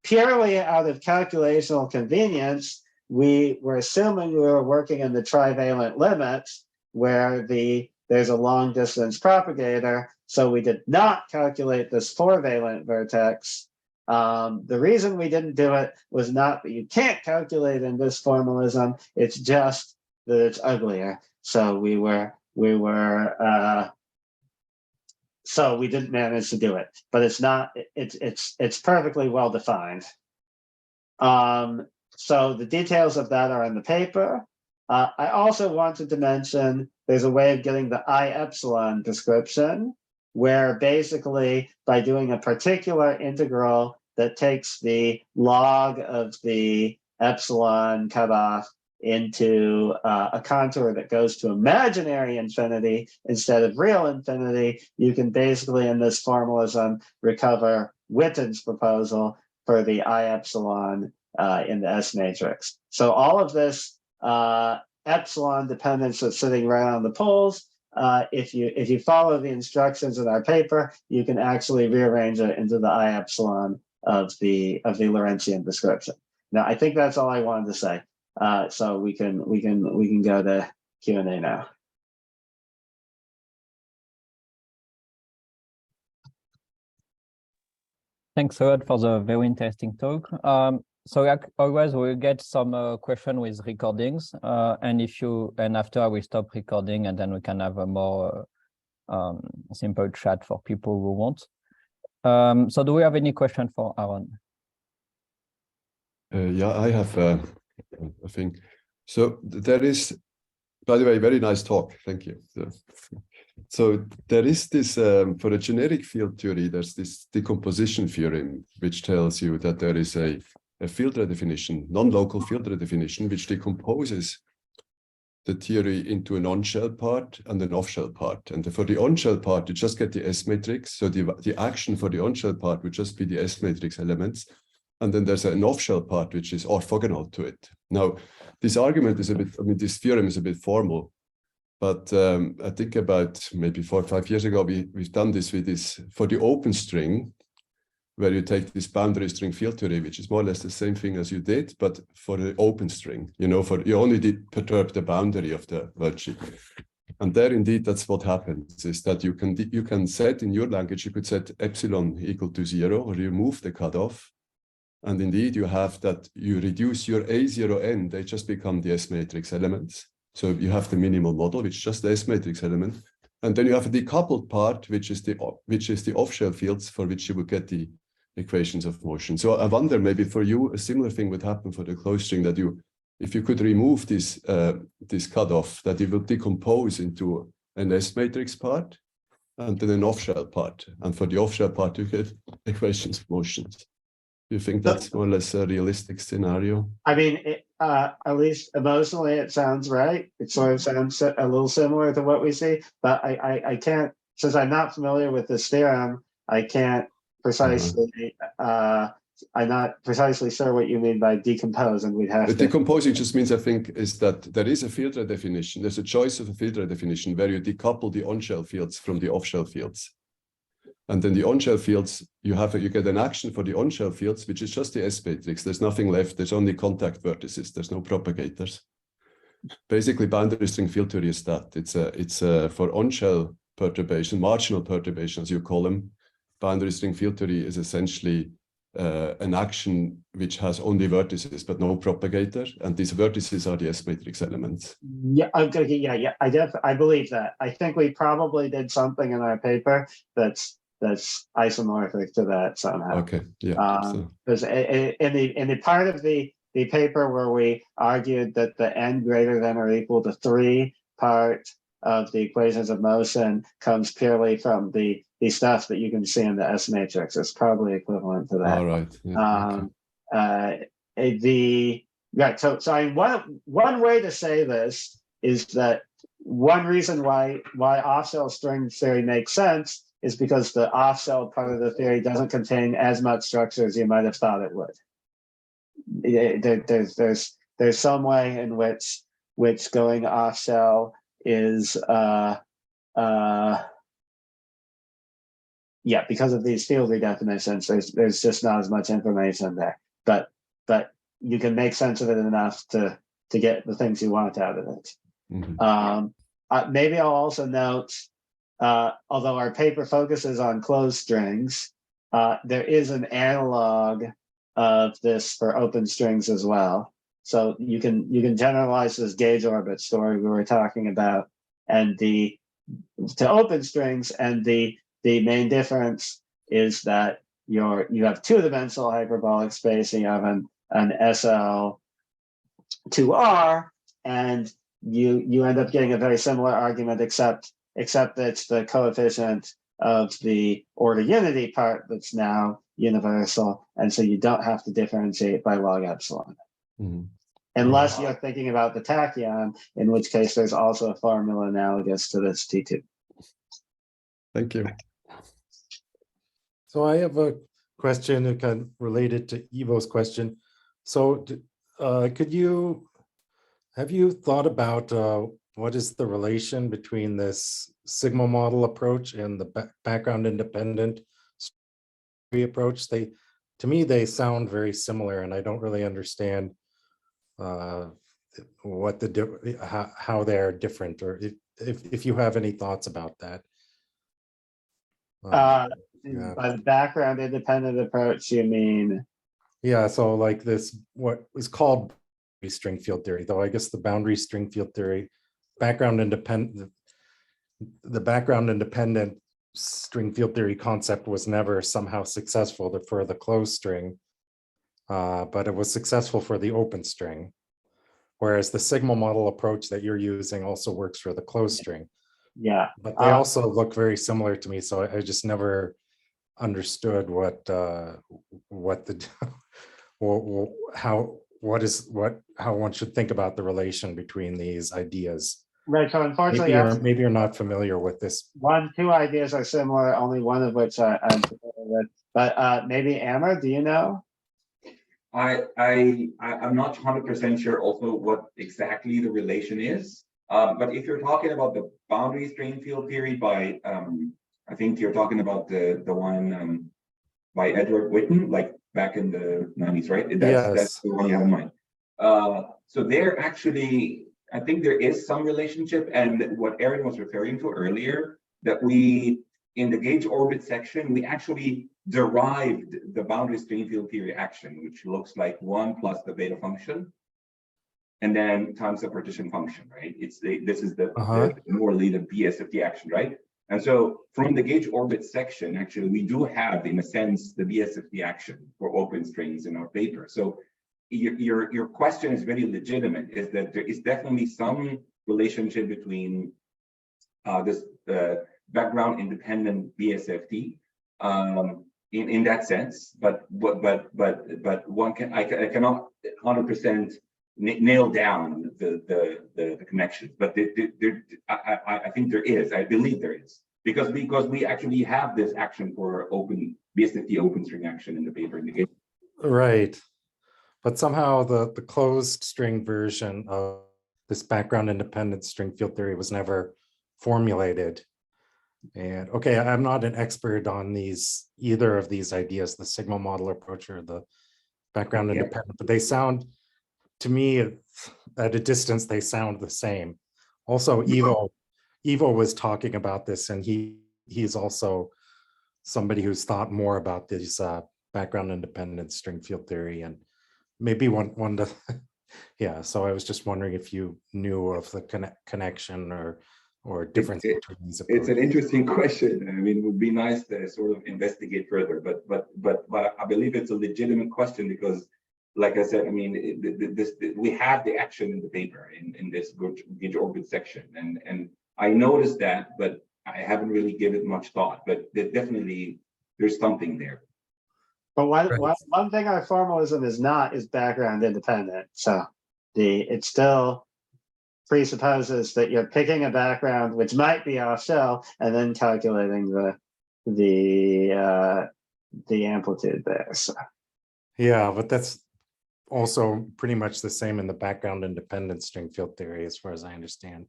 [SPEAKER 2] Purely out of calculational convenience, we were assuming we were working in the trivalent limits, where there's a long distance propagator. So we did not calculate this 4-valent vertex. The reason we didn't do it was not that you can't calculate in this formalism, it's just that it's uglier. So so we didn't manage to do it, but it's perfectly well defined. So the details of that are in the paper. I also wanted to mention there's a way of getting the I epsilon description, where basically by doing a particular integral that takes the log of the epsilon cutoff into a contour that goes to imaginary infinity instead of real infinity, you can basically in this formalism recover Witten's proposal for the I epsilon in the S matrix. So all of this epsilon dependence that's sitting right on the poles, if you follow the instructions in our paper, you can actually rearrange it into the I epsilon of the Lorentzian description. Now, I think that's all I wanted to say. So we can go to Q&A now.
[SPEAKER 1] Thanks a lot for the very interesting talk. So like always, we'll get some question with recordings, and after I will stop recording, and then we can have a more simple chat for people who want. So do we have any question for Aron?
[SPEAKER 5] Yeah, I have a thing. So there is, by the way, very nice talk. Thank you. So there is this, for a generic field theory, there's this decomposition theorem, which tells you that there is a field redefinition, non-local field redefinition, which decomposes the theory into an on-shell part and an off-shell part. And for the on-shell part, you just get the S matrix. So the action for the on-shell part would just be the S matrix elements. And then there's an off-shell part, which is orthogonal to it. Now, this argument is a bit, I mean, this theorem is a bit formal, but I think about maybe 4 or 5 years ago, we've done this with this, for the open string, where you take this boundary string field theory, which is more or less the same thing as you did, but for the open string, you know, you only did perturb the boundary of the worldsheet. And there, indeed, that's what happens, is that you can set in your language, you could set epsilon equal to 0, or remove the cutoff. And indeed, you have that you reduce your A0n, they just become the S matrix elements. So you have the minimal model, which is just the S matrix element. And then you have a decoupled part, which is the off-shell fields for which you would get the equations of motion. So I wonder, maybe for you, a similar thing would happen for the closed string, that if you could remove this cutoff, that it would decompose into an S matrix part and then an off-shell part. And for the off-shell part, you get equations of motions. Do you think that's more or less a realistic scenario? I
[SPEAKER 2] mean, at least emotionally, it sounds right. It sort of sounds a little similar to what we see, but I can't, since I'm not familiar with this theorem, I can't precisely, I'm not precisely sure what you mean by decompose, and we'd have to. Decomposing just means, I think, is that there is a field redefinition. There's a choice of a field redefinition where you decouple the on-shell fields from the off-shell fields. And then the on-shell fields, you get an action for the on-shell fields, which is just the S matrix. There's nothing left. There's only contact vertices. There's no propagators. Basically, boundary string field theory is that. It's for on-shell perturbation, marginal perturbation, as you call them. Boundary string field theory is essentially an action which has only vertices, but no propagator. And these vertices are the S matrix elements. Yeah, yeah. I believe that. I think we probably did something in our paper that's isomorphic to that somehow. Okay. Yeah. Because in the part of the paper where we argued that the n greater than or equal to 3 part of the equations of motion comes purely from the stuff that you can see in the S matrix. It's probably equivalent to that. All right. Yeah, so I mean, one way to say this is that one reason why off-shell string theory makes sense is because the off-shell part of the theory doesn't contain as much structure as you might have thought it would. There's some way in which going off-shell is yeah, because of these field redefinitions, there's just not as much information there. But you can make sense of it enough to get the things you want out of it. Mm-hmm. maybe I'll also note, although our paper focuses on closed strings, there is an analog of this for open strings as well. So you can generalize this gauge orbit story we were talking about, and to open strings, and the main difference is that you have two-dimensional hyperbolic space, and you have an SL2R, and you end up getting a very similar argument, except that it's the coefficient of the order unity part that's now universal, and so you don't have to differentiate by log epsilon.
[SPEAKER 5] Mhm.
[SPEAKER 2] Unless you're thinking about the tachyon, in which case there's also a formula analogous to this T2.
[SPEAKER 5] Thank you.
[SPEAKER 3] So I have a question kind of related to Ivo's question. So have you thought about what is the relation between this sigma model approach and the background independent approach? To me, they sound very similar, and I don't really understand how they're different, or if you have any thoughts about that. Yeah.
[SPEAKER 2] By the background independent approach, you mean?
[SPEAKER 3] Yeah, so like this, what is called string field theory, though I guess the boundary string field theory, the background independent string field theory concept was never somehow successful for the closed string, but it was successful for the open string. Whereas the sigma model approach that you're using also works for the closed string.
[SPEAKER 2] Yeah.
[SPEAKER 3] But they also look very similar to me, so I just never understood how one should think about the relation between these ideas.
[SPEAKER 2] Right. So unfortunately,
[SPEAKER 3] maybe you're not familiar with this.
[SPEAKER 2] Two ideas are similar, only one of which I'm familiar with. But maybe Amber, do you know?
[SPEAKER 6] I'm not 100% sure also what exactly the relation is. But if you're talking about the boundary string field theory by, I think you're talking about the one by Edward Witten, like back in the 90s, right? That's the one you have in mind. So there actually, I think there is some relationship, and what Aron was referring to earlier, that in the gauge orbit section, we actually derived the boundary string field theory action, which looks like 1 plus the beta function, and then times the partition function, right? This is the morally the BSFT action, right? And so from the gauge orbit section, actually, we do have, in a sense, the BSFT action for open strings in our paper. So your question is very legitimate, is that there is definitely some relationship between this background independent BSFT in that sense, but I cannot 100% nail down the connections, but I think there is. I believe there is, because we actually have this action for open BSFT open string action in the paper indication.
[SPEAKER 3] Right, but somehow the closed string version of this background independent string field theory was never formulated. And okay, I'm not an expert on either of these ideas, the sigma model approach or the background independent, but they sound, to me, at a distance, they sound the same. Also, Ivo was talking about this, and he's also somebody who's thought more about this background independent string field theory, and maybe one to, yeah. So I was just wondering if you knew of the connection or difference between these approaches.
[SPEAKER 6] It's an interesting question. I mean, it would be nice to sort of investigate further, but I believe it's a legitimate question, because, like I said, I mean, we have the action in the paper in this gauge orbit section, and I noticed that, but I haven't really given it much thought. But definitely, there's something there.
[SPEAKER 2] But one thing our formalism is not is background independent. So it still presupposes that you're picking a background which might be off shell and then calculating the amplitude there. So.
[SPEAKER 3] Yeah, but that's also pretty much the same in the background independent string field theory, as far as I understand.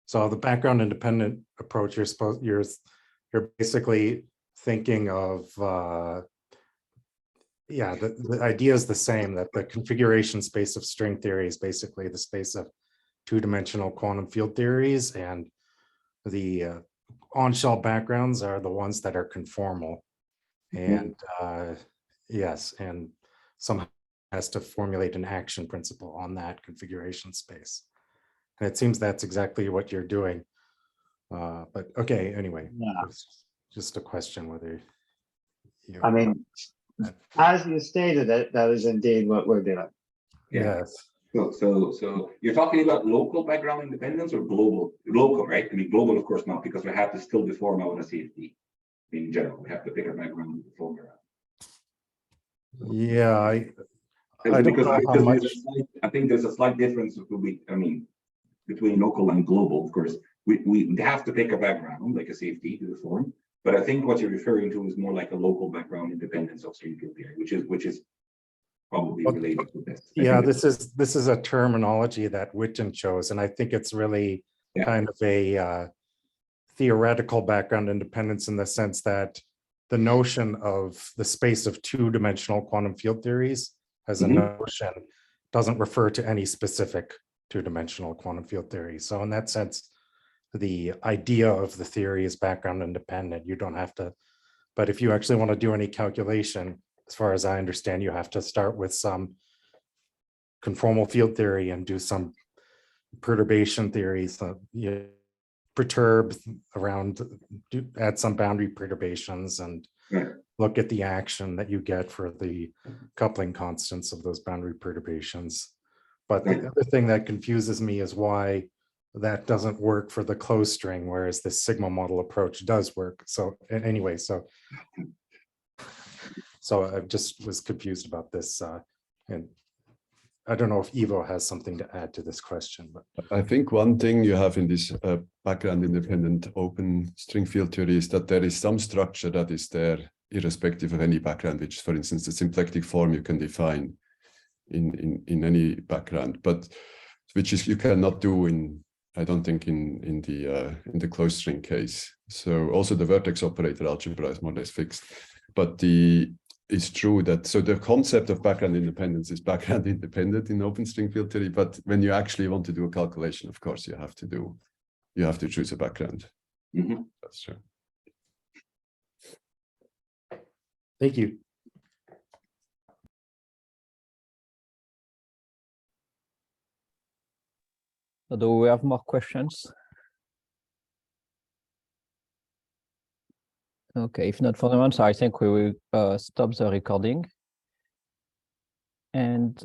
[SPEAKER 3] So the background independent approach, you're basically thinking of the idea is the same, that the configuration space of string theory is basically the space of two-dimensional quantum field theories, and the on-shell backgrounds are the ones that are conformal. And yes, and somehow has to formulate an action principle on that configuration space. And it seems that's exactly what you're doing. But okay, anyway,
[SPEAKER 2] Yeah.
[SPEAKER 3] it's just a question whether you.
[SPEAKER 2] I mean, as you stated it, that is indeed what we're doing.
[SPEAKER 6] Yeah.
[SPEAKER 3] Yes.
[SPEAKER 6] So you're talking about local background independence or global? Local, right? I mean, global, of course, not, because we have to still deform out a CFD. In general, we have to pick a background and deform around.
[SPEAKER 3] Yeah, I don't
[SPEAKER 6] Because
[SPEAKER 3] know how much.
[SPEAKER 6] I think there's a slight difference between local and global. Of course, we have to pick a background like a CFD to deform. But I think what you're referring to is more like a local background independence of string field theory, which is probably related to this.
[SPEAKER 3] Yeah, this is a terminology that Witten chose, and I think it's really kind of a theoretical background independence in the sense that the notion of the space of two-dimensional quantum field theories as a notion doesn't refer to any specific two-dimensional quantum field theory. So in that sense, the idea of the theory is background independent. You don't have to, but if you actually want to do any calculation, as far as I understand, you have to start with some conformal field theory and do some perturbation theories. You perturb around, add some boundary perturbations and look at the action that you get for the coupling constants of those boundary perturbations. But the other thing that confuses me is why that doesn't work for the closed string, whereas the sigma model approach does work. So anyway, so I just was confused about this. And I don't know if Ivo has something to add to this question, but
[SPEAKER 5] I think one thing you have in this background independent open string field theory is that there is some structure that is there irrespective of any background, which, for instance, the symplectic form you can define in any background, but which is you cannot do in, I don't think, in the closed string case. So also the vertex operator algebra is more or less fixed, but it's true that, so the concept of background independence is background independent in open string field theory, but when you actually want to do a calculation, of course, you have to choose a background. That's true.
[SPEAKER 3] thank you.
[SPEAKER 1] So do we have more questions? Okay, if not for the moment, so I think we will stop the recording. And